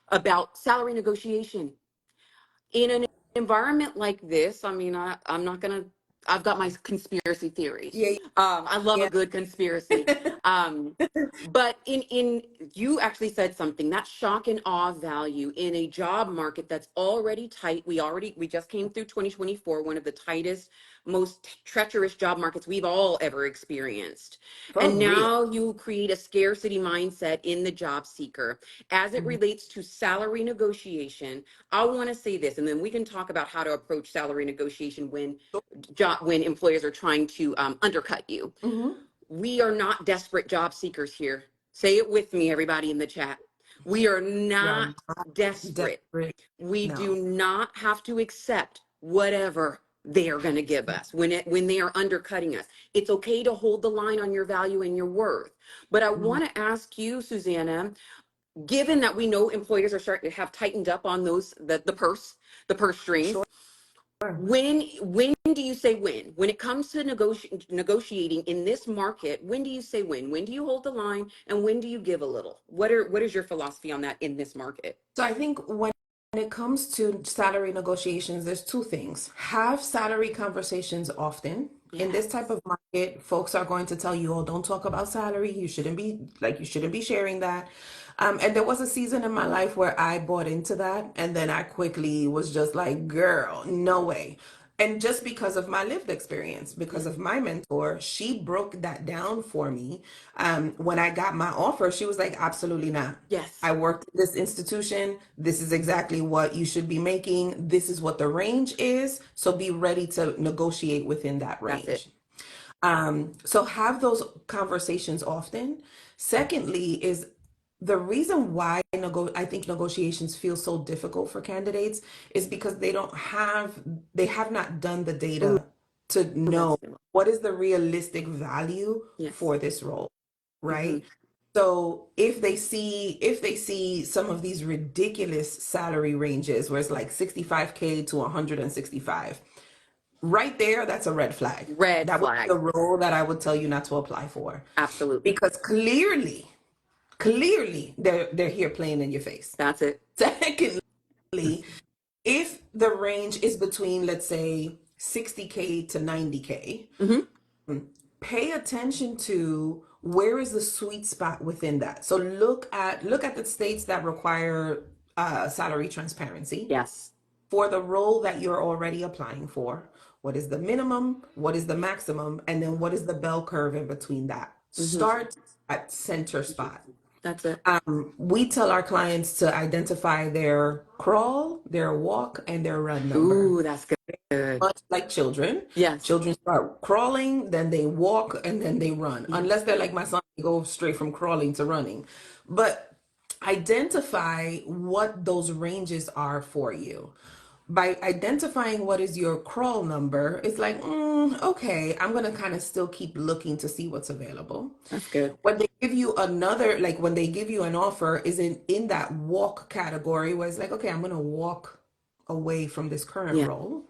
about salary negotiation in an environment like this. I mean, I'm not gonna. I've got my conspiracy theories. Yeah. I love a Yeah. good conspiracy. Um, but in you actually said something, that shock and awe value in a job market that's already tight. We just came through 2024, one of the tightest, most treacherous job markets we've all ever experienced. For And real. now you create a scarcity mindset in the job seeker as it Mhm. relates to salary negotiation. I want to say this, and then we can talk about how to approach salary negotiation when employers are trying to undercut you. Mhm. We are not desperate job seekers here. Say it with me, everybody in the chat. We are We are not not desperate. desperate. We do No. not have to accept whatever they are going to give us when they are undercutting us. It's okay to hold the line on your value and your worth. But I Mhm. want to ask you, Susanna, given that we know employers are starting to have tightened up on the purse strings, Sure. when do you say when it comes to negotiating in this market, when do you say when do you hold the line, and when do you give a little? What is your philosophy on that in this market? So I think when it comes to salary negotiations, there's two things. Have salary conversations often. In this type Yes. of market, folks are going to tell you, oh, don't talk about salary. You shouldn't be sharing that. And there was a season in my life where I bought into that. And then I quickly was just like, girl, no way. And just because of my lived experience, because Yeah. of my mentor, she broke that down for me. When I got my offer, she was like, absolutely not. Yes. I worked in this institution. This is exactly what you should be making. This is what the range is. So be ready to negotiate within that That's it. range. So have those conversations often. Secondly, is the reason why I think negotiations feel so difficult for candidates is because they have not done the Ooh, data to that's know good. what is the realistic value Yes. for this role, Hmm. right? So if they see some of these ridiculous salary ranges where it's like 65K to 165, right there, that's a red flag. Red That would be a flag. role that I would tell you not to apply for Absolutely. because clearly they're here playing in your face. That's it. Secondly, if the range is between, let's say, 60K to 90K, Hmm. pay attention to where is the sweet spot within that. So look at the states that require salary transparency Yes. for the role that you're already applying for. What is the minimum? What is the maximum? And then what is the bell curve in between that? Hmm. Start at center spot. That's it. We tell our clients to identify their crawl, their walk, and their run number. Ooh, that's good. Much like children. Yes. Children start crawling, then they walk, and then they run. Yes. Unless they're like my son, they go straight from crawling to running. But identify what those ranges are for you. By identifying what is your crawl number, it's like, okay, I'm going to kind of still keep looking to see what's available. That's good. When they give you when they give you an offer, is in that walk category where it's like, okay, I'm going to walk away from this current Yes. role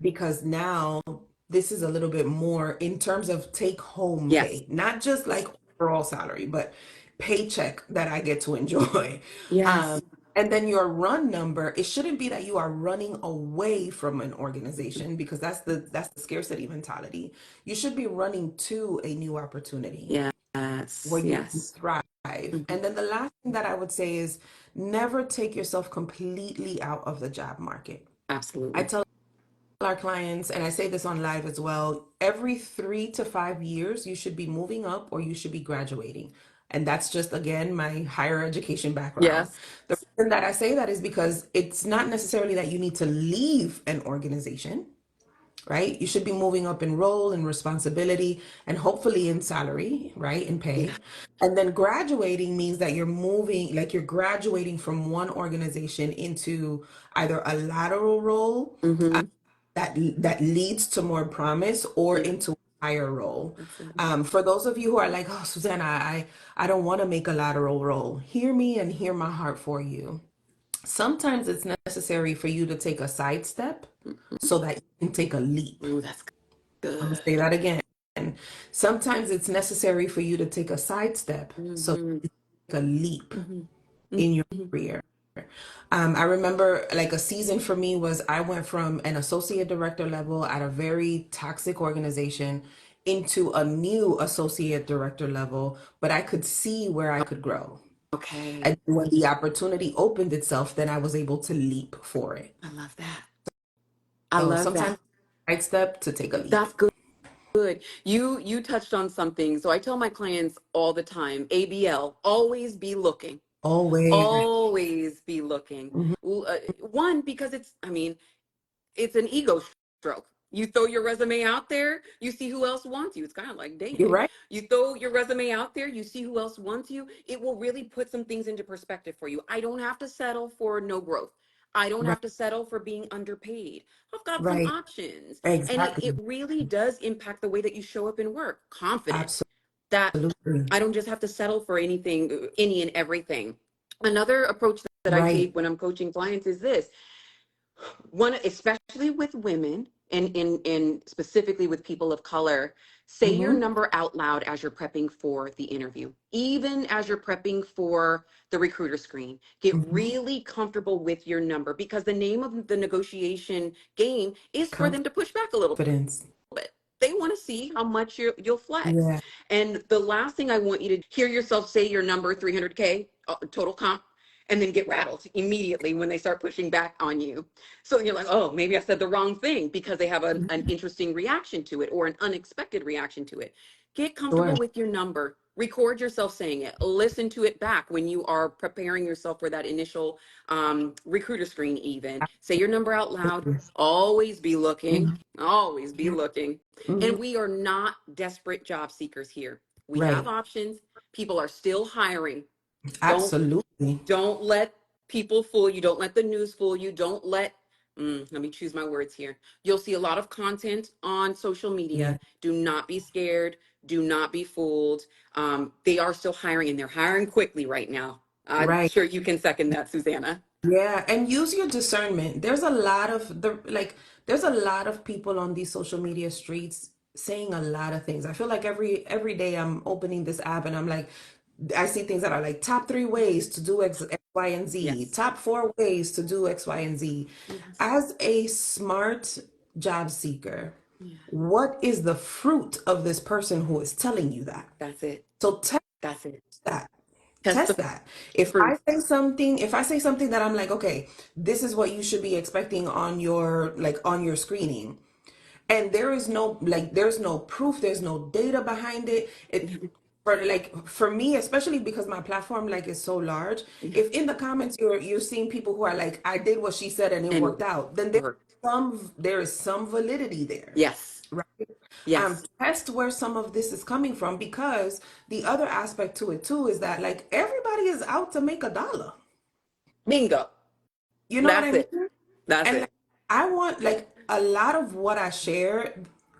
because now this is a little bit more in terms of take home Yes. pay, not just like overall salary, but paycheck that I get to enjoy. Yes. Um, and then your run number, it shouldn't be that you are running away from an organization because that's the scarcity mentality. You should be running to a new opportunity Yes. where you can Yes. thrive. Hmm. And then the last thing that I would say is never take yourself completely out of the job market. I Absolutely. tell our clients, and I say this on live as well, every 3 to 5 years, you should be moving up or you should be graduating. And that's just, again, my higher education background. Yes. The reason that I say that is because it's not necessarily that you need to leave an organization. right? You should be moving up in role and responsibility and hopefully in salary, right? In Yeah. pay. And then graduating means that you're moving, like you're graduating from one organization into either a lateral role Mm-hmm. that leads to more promise or Yeah. into a higher role. That's it. For those of you who are like, oh, Susanna, I don't want to make a lateral role, hear me and hear my heart for you. Sometimes it's necessary for you to take a sidestep so that you can take a leap. Ooh, that's I'm gonna good. say that again. Sometimes it's necessary for you to take a sidestep so Mm-hmm. you can take a leap Mm-hmm. in your Mm-hmm. career. I remember like a season for me was I went from an associate director level at a very toxic organization into a new associate director level, but I could see where I could grow. Okay. And when the opportunity opened itself, then I was able to leap for it. I love that. I So love sometimes that. right step to take a leap. That's good. Good. You touched on something. So I tell my clients all the time, ABL, always be looking. Always. Always be looking. Mhm. One, because I mean, it's an ego stroke. You throw your resume out there, you see who else wants you. It's kind of like You're dating. right. You throw your resume out there, you see who else wants you. It will really put some things into perspective for you. I don't have to settle for no growth. I don't Right. have to settle for being underpaid. I've got some Right. options. And it Exactly. really does impact the way that you show up in work. Confident that Absolutely. I don't just have to settle for anything, any and everything. Another approach that I Right. take when I'm coaching clients is this: one, especially with women and in specifically with people of color, say your Hmm. number out loud as you're prepping for the interview, even as you're prepping for the recruiter screen. Get Hmm. really comfortable with your number, because the name of the negotiation game is for them to push back a little Confidence. bit. They want to see how much you'll flex. Yeah. And the last thing I want you to hear yourself say your number, 300K total comp, and then get rattled immediately when they start pushing back on you. So you're like, oh, maybe I said the wrong thing, because they have an interesting reaction to it or an unexpected reaction to it. Get Sure. comfortable with your number. Record yourself saying it. Listen to it back when you are preparing yourself for that initial recruiter screen, even. Say your number out loud. Always be looking. Hmm. Always be looking. Hmm. And we are not desperate job seekers here. We have Right. options. People are still hiring. Don't Absolutely. don't let people fool you. Don't let the news fool you. Don't let, let me choose my words here. You'll see a lot of content on social Yeah. media. Do not be scared. Do not be fooled. They are still hiring, and they're hiring quickly right now. I'm Right. sure you can second that, Susanna. Yeah, and use your discernment. There's a lot of there's a lot of people on these social media streets saying a lot of things. I feel like every day I'm opening this app and I'm like, I see things that are like top 3 ways to do X, Y, and Z, Yes. top 4 ways to do X, Y, and Z. Yes. As a smart job seeker, Yeah. what is the fruit of this person who is telling you that? That's it. So test That's it. that. Test Test the that. If I say something that I'm like, okay, this is what you should be expecting on your screening, and there's no proof, there's no data behind it. For me, especially because my platform like is so large, Yeah. if in the comments you're seeing people who are like, I did what she said and it And worked out, then work. there is some validity there, Yes. right? Yes. Test where some of this is coming from, because the other aspect to it too is that like everybody is out to make a dollar. Bingo. You know what I That's mean? it. That's And like, it. I want like a lot of what I share.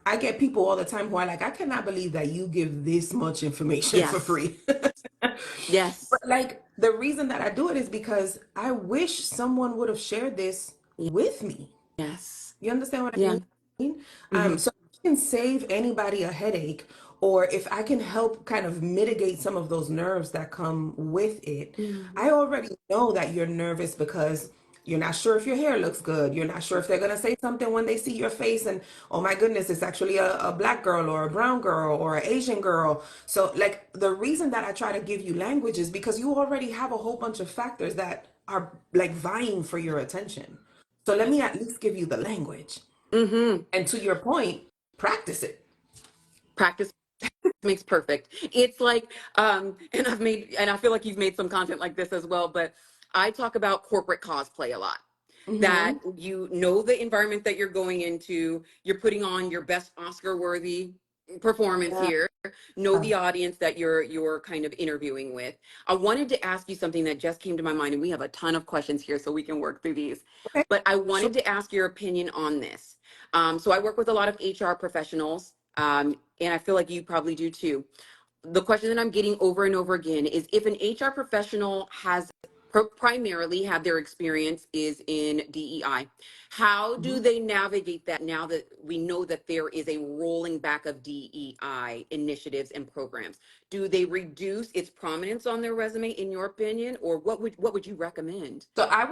I get people all the time who are like, I cannot believe that you give this much information for Yes. free. But Yes. like the reason that I do it is because I wish someone would have shared this with me. Yes. You understand what I Yeah. mean? Hmm. So if I can save anybody a headache, or if I can help kind of mitigate some of those nerves that come with it, Yeah. I already know that you're nervous because you're not sure if your hair looks good. You're not sure if they're going to say something when they see your face. And oh my goodness, it's actually a black girl or a brown girl or an Asian girl. So, like, the reason that I try to give you language is because you already have a whole bunch of factors that are like vying for your attention. So let me Yes. at least give you the language. Hmm. And to your point, practice it. Practice makes perfect. It's like, and I feel like you've made some content like this as well, but I talk about corporate cosplay a lot. that Mm-hmm. you know the environment that you're going into, you're putting on your best Oscar worthy performance Yeah. here, know the audience that you're kind of interviewing with. I wanted to ask you something that just came to my mind, and we have a ton of questions here so we can work through these. Okay. But I Sure. wanted to ask your opinion on this. So I work with a lot of HR professionals, and I feel like you probably do too. The question that I'm getting over and over again is if an HR professional has primarily had their experience is in DEI, how do Mhm. they navigate that now that we know that there is a rolling back of DEI initiatives and programs? Do they reduce its prominence on their resume, in your opinion, or what would you recommend? So I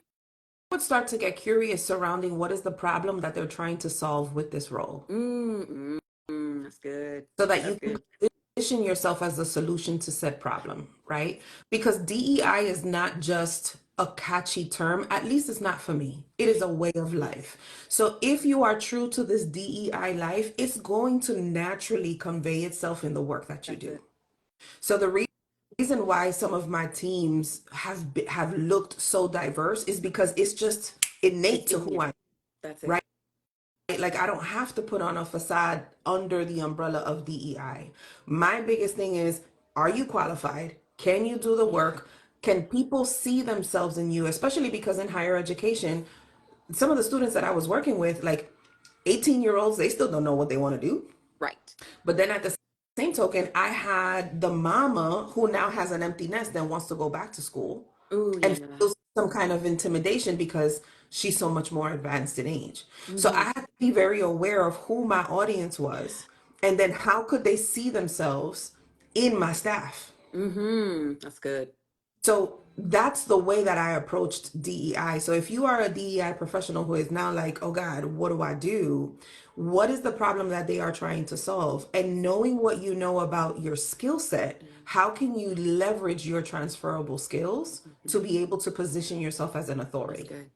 would start to get curious surrounding what is the problem that they're trying to solve with this role, That's good. so that That's you can good. position yourself as a solution to said problem, right? Because DEI is not just a catchy term, at least it's not for me. It is a way of Yes, life. So if you are true to this DEI life, it's going to naturally convey itself in the work that you that's do. it. So the reason why some of my teams have looked so diverse is because it's just It's innate to in who you. I am, That's right? it. Like I don't have to put on a facade under the umbrella of DEI. My biggest thing is, are you qualified? Can you do the Yeah, work? Can people see themselves in you? Especially because in higher education, some of the students that I was working with, like 18-year-olds, they still don't know what they want to do. right. But then at the same token, I had the mama who now has an empty nest and wants to go back to school Oh, and yeah. feels some kind of intimidation because she's so much more advanced in age. So I Mm-hmm. had to be very aware of who my audience was and then how could they see themselves in my staff. Mm-hmm. That's good. So that's the way that I approached DEI. So if you are a DEI professional who is now like, oh God, what do I do? What is the problem that they are trying to solve? And knowing what you know about your skill set, Yeah. how can you leverage your transferable skills Mm-hmm. to be able to position yourself as an That's authority? good.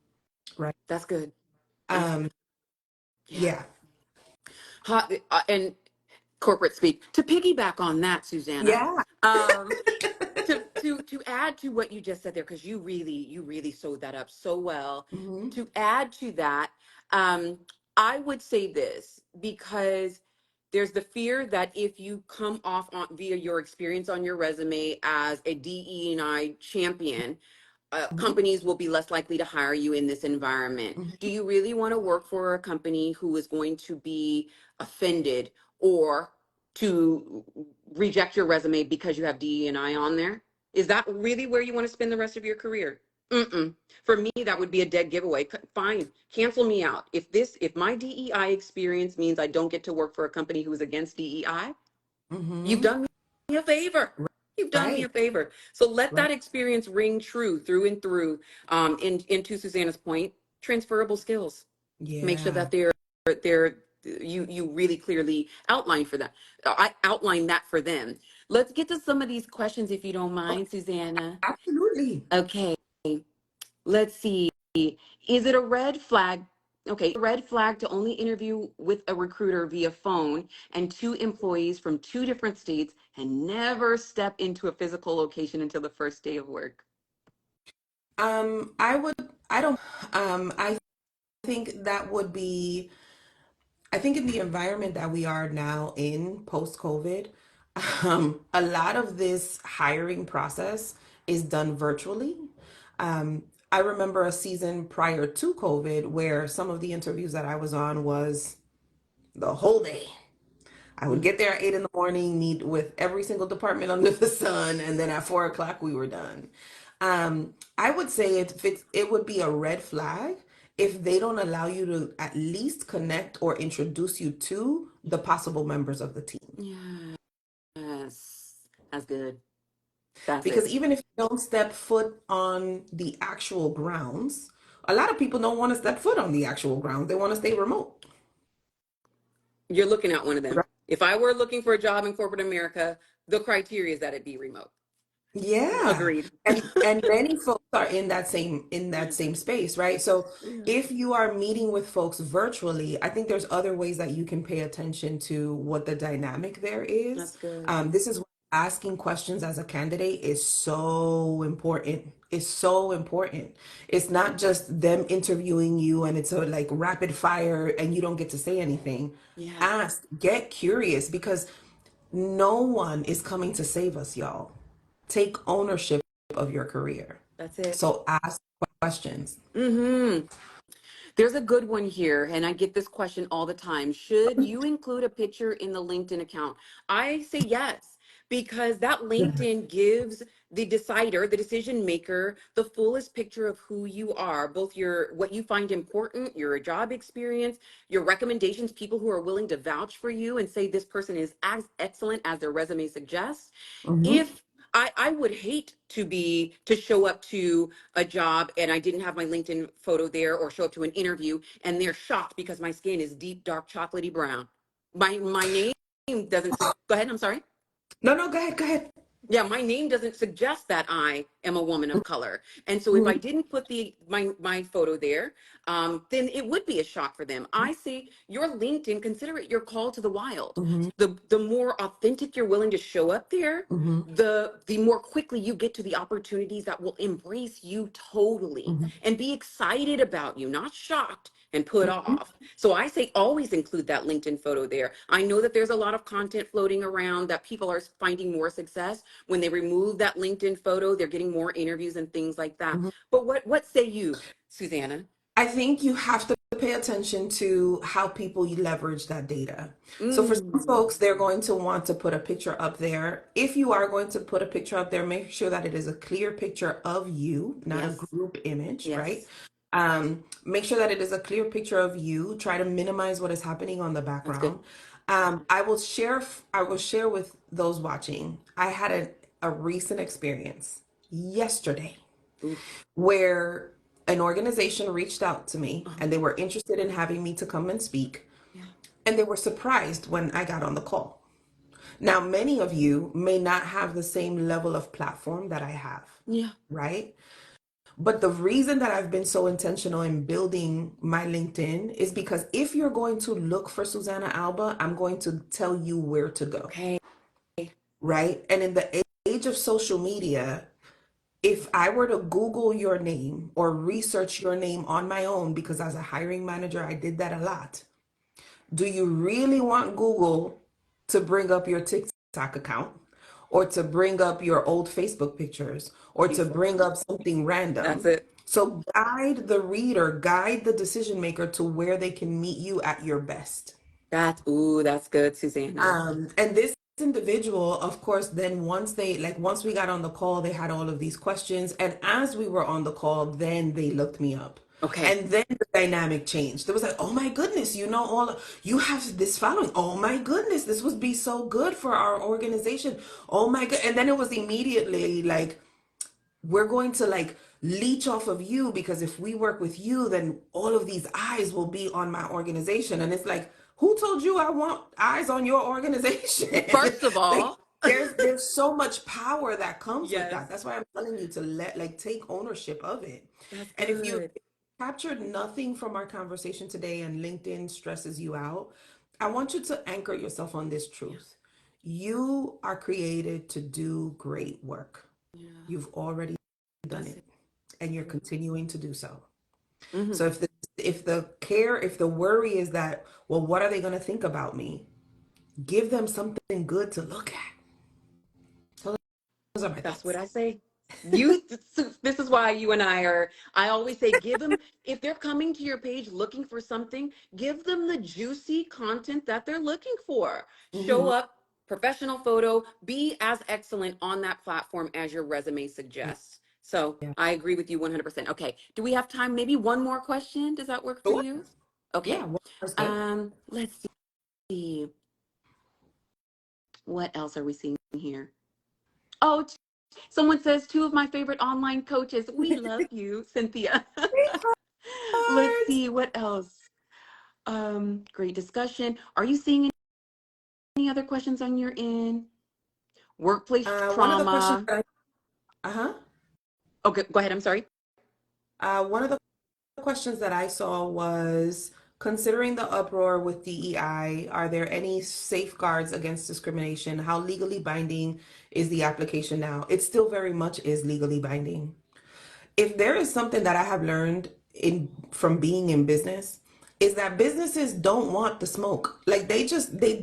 Right. That's good. That's Um, good. Yeah. yeah. And corporate speak. To piggyback on that, Susanna, Yeah. um, to add to what you just said there, because you really sewed that up so well. Hmm. To add to that, um, I would say this because there's the fear that if you come off on via your experience on your resume as a DE&I champion, Hmm. companies will be less likely to hire you in this environment. Do you really want to work for a company who is going to be offended or to reject your resume because you have DE&I on there? Is that really where you want to spend the rest of your career? Mm-mm. For me, that would be a dead giveaway. Fine, cancel me out. If my DEI experience means I don't get to work for a company who's against DEI, you've Hmm. done me a favor. You've done me Right. a favor. So let Right. that experience ring true through and through. Into Susanna's point, transferable skills. Make sure Yeah. that they're you really clearly outline for that. I outline that for them. Let's get to some of these questions if you don't Okay. mind, Susanna. Absolutely. Okay, let's see. Is it a red flag? Okay, a red flag to only interview with a recruiter via phone and two employees from two different states and never step into a physical location until the first day of work. I would, I don't, I think that would be, I think in the environment that we are now in post COVID, a lot of this hiring process is done virtually. I remember a season prior to COVID where some of the interviews that I was on was the whole day. I would Mm, get there at 8 in the morning, meet with every single department under the sun, and then at 4 o'clock we were done. I would say it would be a red flag if they don't allow you to at least connect or introduce you to the possible members of the team. yes, that's good. That's Because it. even if you don't step foot on the actual grounds, a lot of people don't want to step foot on the actual grounds. They want to stay remote. You're looking at one of them. Right. If I were looking for a job in corporate America, the criteria is that it be remote. Yeah. Agreed. And many folks are in that same space, right? So Yeah, if you are meeting with folks virtually, I think there's other ways that you can pay attention to what the dynamic there is. that's good. This is where asking questions as a candidate is so important. It's so important. It's not just them interviewing you and it's a like rapid fire and you don't get to say anything. Yeah, Ask, get curious, because no one is coming to save us, y'all. Take ownership of your career. that's it. So ask questions. Mm-hmm. There's a good one here, and I get this question all the time. Should you include a picture in the LinkedIn account? I say yes, because that LinkedIn gives the decider, the decision maker, the fullest picture of who you are, both your what you find important, your job experience, your recommendations, people who are willing to vouch for you and say this person is as excellent as their resume suggests. Mm-hmm. If I would hate to show up to a job and I didn't have my LinkedIn photo there, or show up to an interview and they're shocked because my skin is deep, dark, chocolatey brown. My name doesn't, go ahead, I'm sorry. No, no, go ahead, go ahead. Yeah, my name doesn't suggest that I am a woman of color. And so if I Mhm. didn't put my photo there, then it would be a shock for them. I say your LinkedIn, consider it your call to the wild. Mhm. The more authentic you're willing to show up there, Mhm. the more quickly you get to the opportunities that will embrace you totally Mhm. and be excited about you, not shocked and put Mhm. off. So I say always include that LinkedIn photo there. I know that there's a lot of content floating around that people are finding more success when they remove that LinkedIn photo. They're getting more interviews and things like that. Mhm. But what say you, Susanna? I think you have to pay attention to how people leverage that data. So for some Mm, folks, they're going to want to put a picture up there. If you are going to put a picture up there, make sure that it is a clear picture of you, not a yes, group image, right? yes, Make sure that it is a clear picture of you. Try to minimize what is happening on the that's good. background. I will share with those watching. I had a recent experience yesterday Oof. where an organization reached out to me Uh-huh. and they were interested in having me to come and speak. Yeah, And they were surprised when I got on the call. Now, many of you may not have the same level of platform that I have, yeah, right? But the reason that I've been so intentional in building my LinkedIn is because if you're going to look for Susana Alba, I'm going to tell you where to go, okay, right? And in the age of social media, if I were to Google your name or research your name on my own, because as a hiring manager, I did that a lot. Do you really want Google to bring up your TikTok account or to bring up your old Facebook pictures or to beautiful. bring up something That's random? it. So guide the reader, guide the decision maker to where they can meet you at your best. That's good, Susanna. And this individual, of course, then once we got on the call, they had all of these questions. And as we were on the call, then they looked me up. Okay, And then the dynamic changed. There was like, oh my goodness, you have this following. Oh my goodness, this would be so good for our organization. Oh my god. And then it was immediately like, we're going to like leech off of you, because if we work with you, then all of these eyes will be on my organization. And it's like, who told you I want eyes on your organization? first of Like, all, there's so much power that comes with yes, that. That's why I'm telling you to take ownership of it. that's And if you good. captured nothing from our conversation today and LinkedIn stresses you out, I want you to anchor yourself on this Yeah, truth. You are created to do great work. yeah, You've already done that's it it. and you're continuing to do so. Hmm. So if the worry is that, well, what are they going to think about me? Give them something good to look at. Those are my That's what thoughts. I say. You, this is why you and I always say, give them, if they're coming to your page looking for something, give them the juicy content that they're looking for. Show Hmm. up, professional photo, be as excellent on that platform as your resume suggests. So Yeah. I agree with you 100%. Okay. Do we have time? Maybe one more question. Does that work for Sure. you? Yeah. Okay. Well, that's good. Let's see. What else are we seeing here? Oh, someone says two of my favorite online coaches. We love you, Cynthia. Let's Cards. see what else. Great discussion. Are you seeing any other questions on your end? Workplace One of the questions trauma. that uh-huh. Okay, go ahead. I'm sorry. One of the questions that I saw was considering the uproar with DEI, are there any safeguards against discrimination? How legally binding is the application now? It still very much is legally binding. If there is something that I have learned in from being in business, is that businesses don't want the smoke. Like they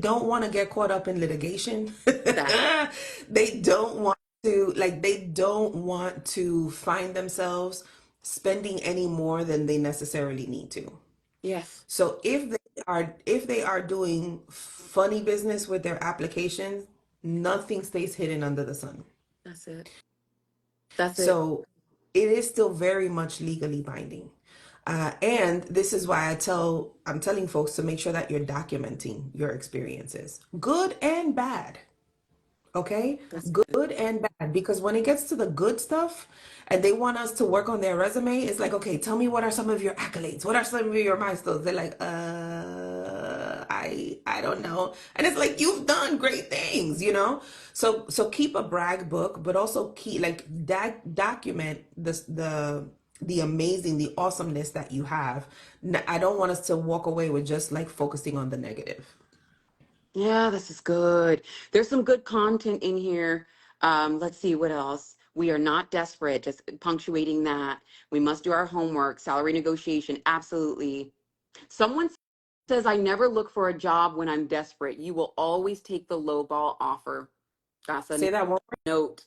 don't want to get caught up in litigation. That. They don't want to they don't want to find themselves spending any more than they necessarily need to. Yes. So if they are doing funny business with their applications, nothing stays hidden under the sun. That's it. That's it. So it is still very much legally binding. And this is why I'm telling folks to make sure that you're documenting your experiences, good and bad. Okay, That's good. good and bad, because when it gets to the good stuff and they want us to work on their resume, it's like, okay, tell me what are some of your accolades, what are some of your milestones. They're like, I don't know. And it's like, you've done great things, you know. So keep a brag book, but also keep document the amazing, the awesomeness that you have. I don't want us to walk away with just like focusing on the negative. Yeah, this is good. There's some good content in here. Let's see what else. We are not desperate, just punctuating that. We must do our homework. Salary negotiation, absolutely. Someone says, I never look for a job when I'm desperate. You will always take the lowball offer. That's a Say that one. note.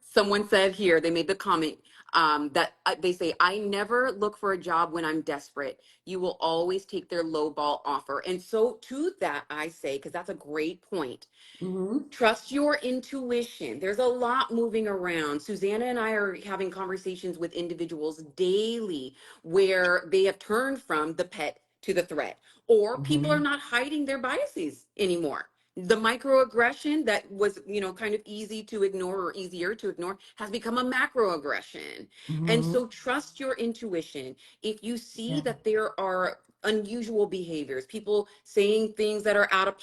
Someone said here, they made the comment that they say, I never look for a job when I'm desperate. You will always take their lowball offer. And so to that, I say, because that's a great point. Mm-hmm. Trust your intuition. There's a lot moving around. Susanna and I are having conversations with individuals daily where they have turned from the pet to the threat, or people are Mm-hmm. not hiding their biases anymore. The microaggression that was, kind of easy to ignore or easier to ignore has become a macroaggression. And Mm-hmm. so trust your intuition. If you see Yeah. that there are unusual behaviors, people saying things that are out of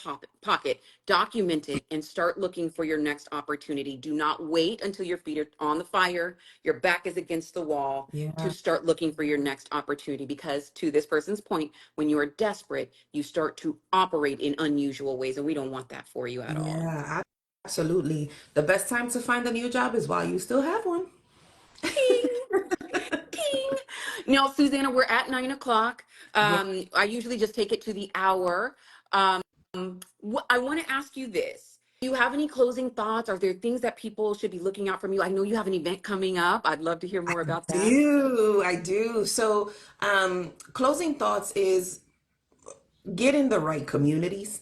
pocket, document it and start looking for your next opportunity. Do not wait until your feet are on the fire, your back is against the wall to Yeah. start looking for your next opportunity. Because to this person's point, when you are desperate, you start to operate in unusual ways. And we don't want that for you at all. Yeah, absolutely. The best time to find a new job is while you still have one. Ting, ting. Now, Susanna, we're at 9 o'clock. Yeah. I usually just take it to the hour. Um, I want to ask you this. Do you have any closing thoughts? Are there things that people should be looking out from you? I know you have an event coming up. I'd love to hear more about that. I do. So, closing thoughts is get in the right communities.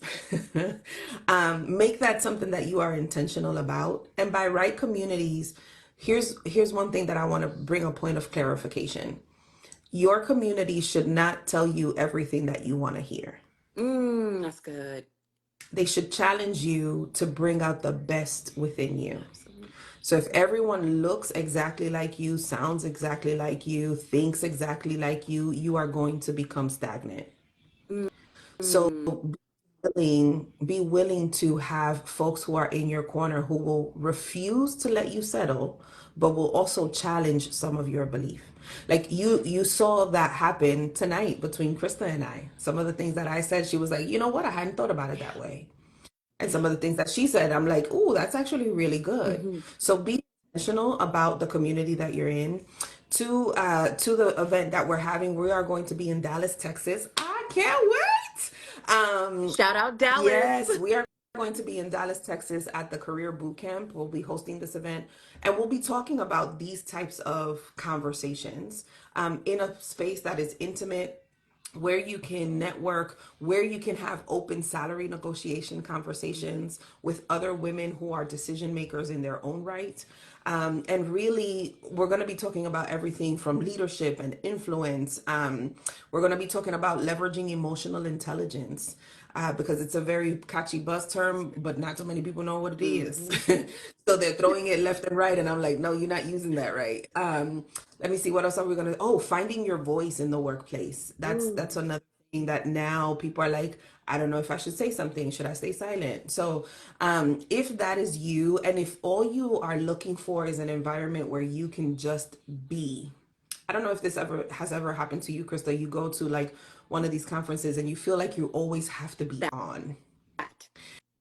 Make that something that you are intentional about. And by right communities, here's one thing that I want to bring a point of clarification. Your community should not tell you everything that you want to hear. That's good. They should challenge you to bring out the best within you. Absolutely. So if everyone looks exactly like you, sounds exactly like you, thinks exactly like you are going to become stagnant. So Mm, be willing to have folks who are in your corner who will refuse to let you settle, but will also challenge some of your belief. Like you saw that happen tonight between Krista and I. Some of the things that I said, she was like, you know what? I hadn't thought about it that way. And yeah. some of the things that she said, I'm like, oh, that's actually really good. Hmm. So be intentional about the community that you're in. To the event that we're having, we are going to be in Dallas, Texas. I can't wait. Shout out Dallas. Yes, we are going to be in Dallas, Texas at the Career Boot Camp. We'll be hosting this event and we'll be talking about these types of conversations in a space that is intimate, where you can network, where you can have open salary negotiation conversations with other women who are decision makers in their own right. And really, we're going to be talking about everything from leadership and influence. We're going to be talking about leveraging emotional intelligence. Because it's a very catchy buzz term, but not so many people know what it is. Hmm. So they're throwing it left and right, and I'm like, no, you're not using that right. Let me see, what else are we gonna? Oh, finding your voice in the workplace. That's Ooh. another thing that now people are like, I don't know if I should say something. Should I stay silent? So, if that is you, and if all you are looking for is an environment where you can just be, I don't know if this ever has ever happened to you, Krista. You go to like one of these conferences and you feel like you always have to be That. on.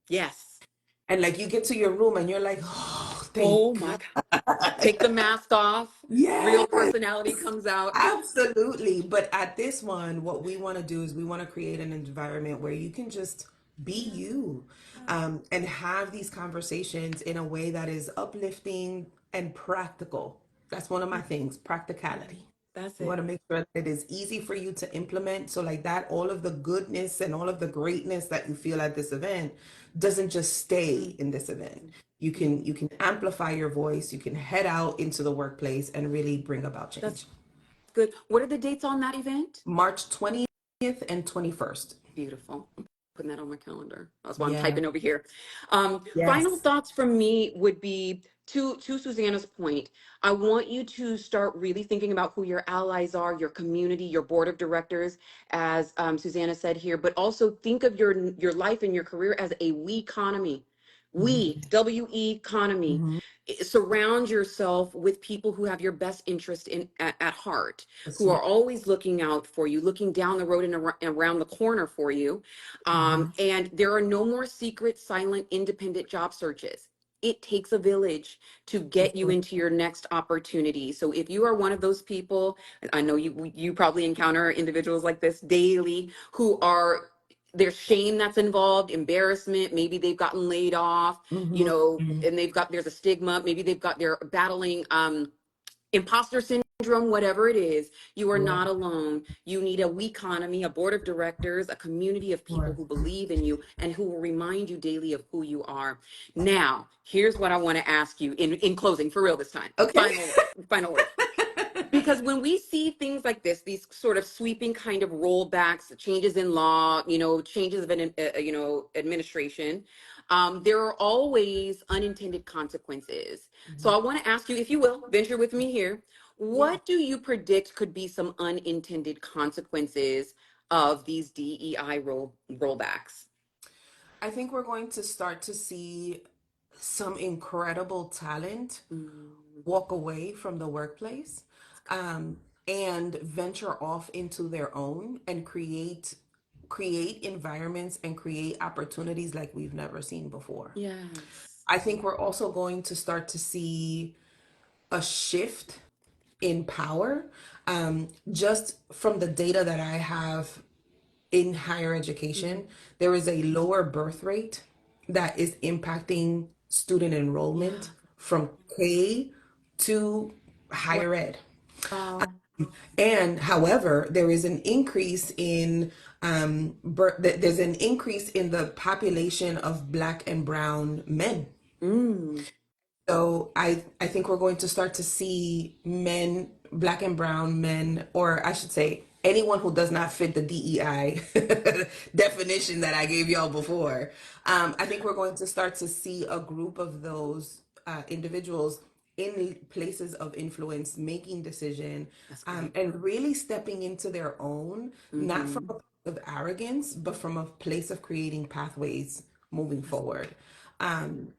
Yes. And like you get to your room and you're like, oh, thank Oh my God. God. Take the mask off. Real Yes. personality comes out. Absolutely. But at this one, what we want to do is we want to create an environment where you can just be Yeah. you, Yeah. and have these conversations in a way that is uplifting and practical. That's one of my things, Yeah. practicality. That's We want it. to make sure that it is easy for you to implement. So, like that, all of the goodness and all of the greatness that you feel at this event doesn't just stay Mm, in this event. mm, mm. You can amplify your voice. You can head out into the workplace and really bring about That's change. good. What are the dates on that event? March 20th and 21st. Beautiful. I'm putting that on my calendar. That's why I'm Yeah. typing over here. Final Yes. thoughts from me would be to Susanna's point. I want you to start really thinking about who your allies are, your community, your board of directors, as Susanna said here, but also think of your life and your career as a we economy. Mhm. We, W-E economy. Mhm. Surround yourself with people who have your best interest at heart, That's who right. are always looking out for you, looking down the road and around the corner for you. Mhm. And there are no more secret, silent, independent job searches. It takes a village to get you into your next opportunity. So if you are one of those people, I know you probably encounter individuals like this daily who are, there's shame that's involved, embarrassment, maybe they've gotten laid off, Mhm. Mhm. and there's a stigma, maybe they're battling imposter syndrome, whatever it is. You are Yeah. not alone. You need a we economy, a board of directors, a community of people Sure. who believe in you and who will remind you daily of who you are. Now, here's what I want to ask you in closing, for real this time. Okay. Final word. Because when we see things like this, these sort of sweeping kind of rollbacks, changes in law, changes of an administration, there are always unintended consequences. So Mhm. I want to ask you, if you will, venture with me here. Yeah. What do you predict could be some unintended consequences of these DEI rollbacks? I think we're going to start to see some incredible talent Mm, walk away from the workplace, that's good. um, and venture off into their own and create environments and create opportunities like we've never seen before. Yes. I think we're also going to start to see a shift in power, just from the data that I have in higher Mhm. education. There is a lower birth rate that is impacting student enrollment Yeah. from K to higher ed. Wow. And however, there is an increase in there's an increase in the population of Black and brown men. Mm. So I think we're going to start to see men, Black and brown men, or I should say anyone who does not fit the DEI definition that I gave y'all before. I think we're going to start to see a group of those individuals in places of influence making decision, That's great. and really stepping into their own, not from Mm-hmm. a place of arrogance, but from a place of creating pathways moving That's, forward. And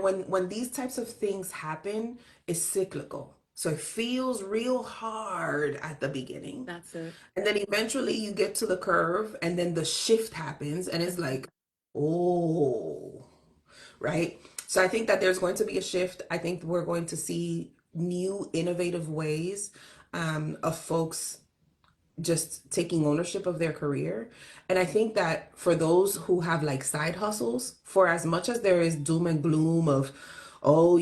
when these types of things happen, it's cyclical. So it feels real hard at the beginning. that's it. And then eventually you get to the curve and then the shift happens and it's like, oh, right? So I think that there's going to be a shift. I think we're going to see new innovative ways, of folks just taking ownership of their career. And I think that for those who have like side hustles, for as much as there is doom and gloom of, oh,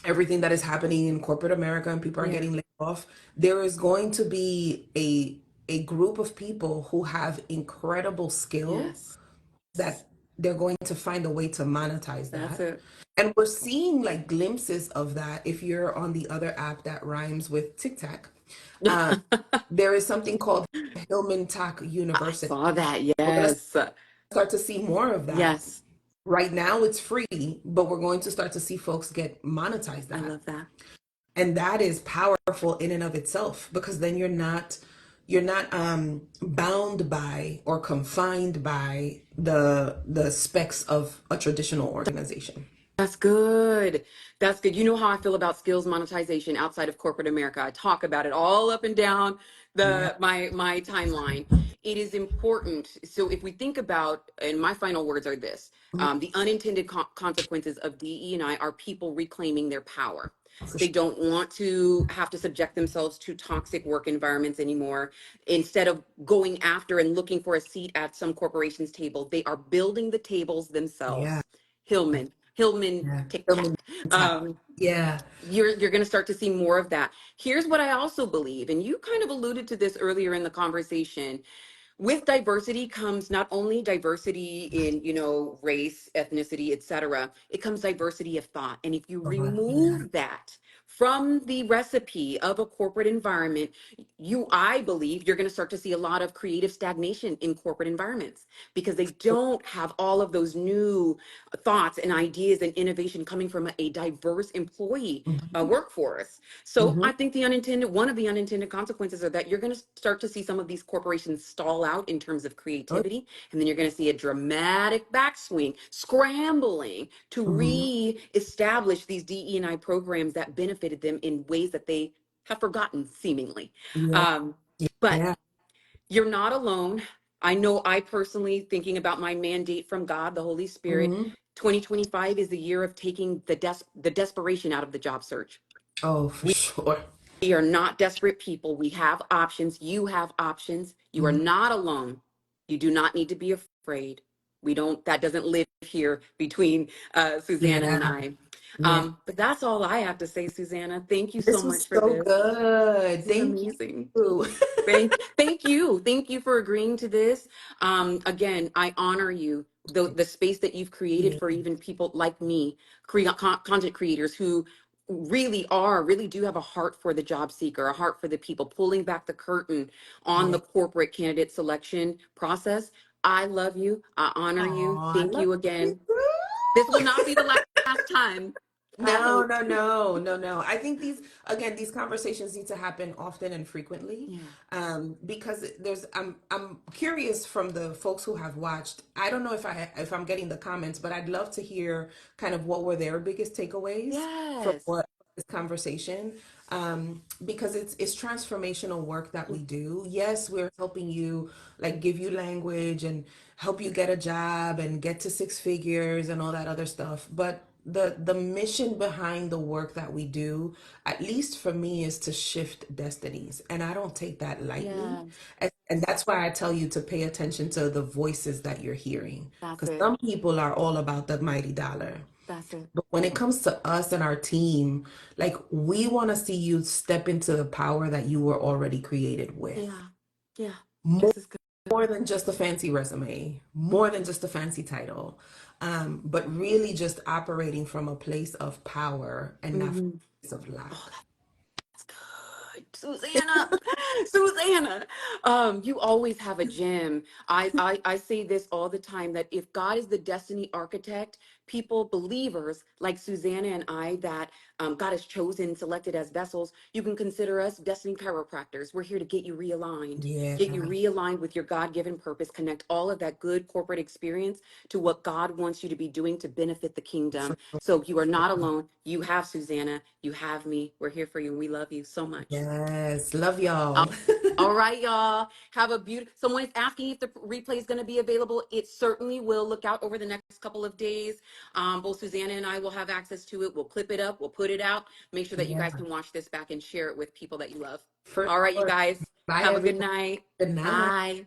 everything that is happening in corporate America and people are Yeah. getting laid off, there is going to be a group of people who have incredible skill Yes. that they're going to find a way to monetize That's that. it. And we're seeing like glimpses of that if you're on the other app that rhymes with TikTok. There is something called Hillman Talk I University. saw that. We're going to Yes. start to see more of that. Yes. Right now it's free, but we're going to start to see folks get monetize I that. love that. And that is powerful in and of itself because then you're not bound by or confined by the specs of a traditional organization. That's good. That's good. You know how I feel about skills monetization outside of corporate America. I talk about it all up and down Yeah. my timeline. It is important. So if we think about, and my final words are this, Mhm. the unintended consequences of DE&I are people reclaiming their power. For They sure. don't want to have to subject themselves to toxic work environments anymore. Instead of going after and looking for a seat at some corporation's table, they are building the tables Yeah. themselves. Hillman Yeah. Tic Film Tac. tap. Yeah. You're going to start to see more of that. Here's what I also believe, and you kind of alluded to this earlier in the conversation. With diversity comes not only diversity in, race, ethnicity, etc. It comes diversity of thought. And if you Yeah. remove that from the recipe of a corporate environment, I believe you're going to start to see a lot of creative stagnation in corporate environments because they don't have all of those new thoughts and ideas and innovation coming from a diverse employee Hmm. workforce. So Hmm. I think one of the unintended consequences are that you're going to start to see some of these corporations stall out in terms of Oh, creativity, and then you're going to see a dramatic backswing, scrambling to hmm. re-establish these DE&I programs that benefited them in ways that they have forgotten, seemingly. Yeah. Um, but Yeah. you're not alone. I know I personally, thinking about my mandate from God, the Holy Spirit, Hmm. 2025 is the year of taking the desperation out of the job search. Oh, for sure. We are not desperate people. We have options. You have options. You are Mhm. not alone. You do not need to be afraid. That doesn't live here between Susanna and Yeah. I. Yeah. But that's all I have to say, Susanna. Thank you so This much was for so this. good. This is Thank amazing. you. Thank you. Thank you for agreeing to this. Again, I honor you, the space that you've created Yeah. for even people like me, content creators who really do have a heart for the job seeker, a heart for the people, pulling back the curtain on Yeah. the corporate candidate selection process. I love you. I honor you. Oh, I Thank love you you. again. This will not be the last time, I No, hope. no, no, no, no. I think these conversations need to happen often and frequently, Yeah. because I'm curious from the folks who have watched. I don't know if I'm getting the comments, but I'd love to hear kind of what were their biggest takeaways from Yes. what this conversation, because it's transformational work that we do. Yes, we're helping you, like, give you language and help you get a job and get to six figures and all that other stuff, but the mission behind the work that we do, at least for me, is to shift destinies, and I don't take that lightly. Yes. And that's why I tell you to pay attention to the voices that you're hearing, That's because it. some people are all about the mighty dollar. That's it. But when it comes to us and our team, like, we want to see you step into the power that you were already created with. Yeah. Yeah. More This is good. than just a fancy resume, more than just a fancy title, but really just operating from a place of power and not from Hmm. a place of Oh, lack. that's good. Susanna. Susanna. You always have a gem. I say this all the time that if God is the destiny architect, people, believers like Susanna and I that God has chosen, selected as vessels, you can consider us destiny chiropractors. We're here to Yeah, get you realigned with your God-given purpose, connect all of that good corporate experience to what God wants you to be doing to benefit the kingdom. for So you are not alone. You have Susanna. You have me. We're here for you. And we love you so much. yes, love All y'all. all right, y'all. Have a beautiful. Someone is asking if the replay is going to be available. It certainly will. Look out over the next couple of days. Both Susanna and I will have access to it. We'll clip it up. We'll put it out. Make sure that you Yeah, guys can watch this back and share it with people that you love. for All right, you sure. guys. Bye, Have a good everyone. night. Good night. Bye.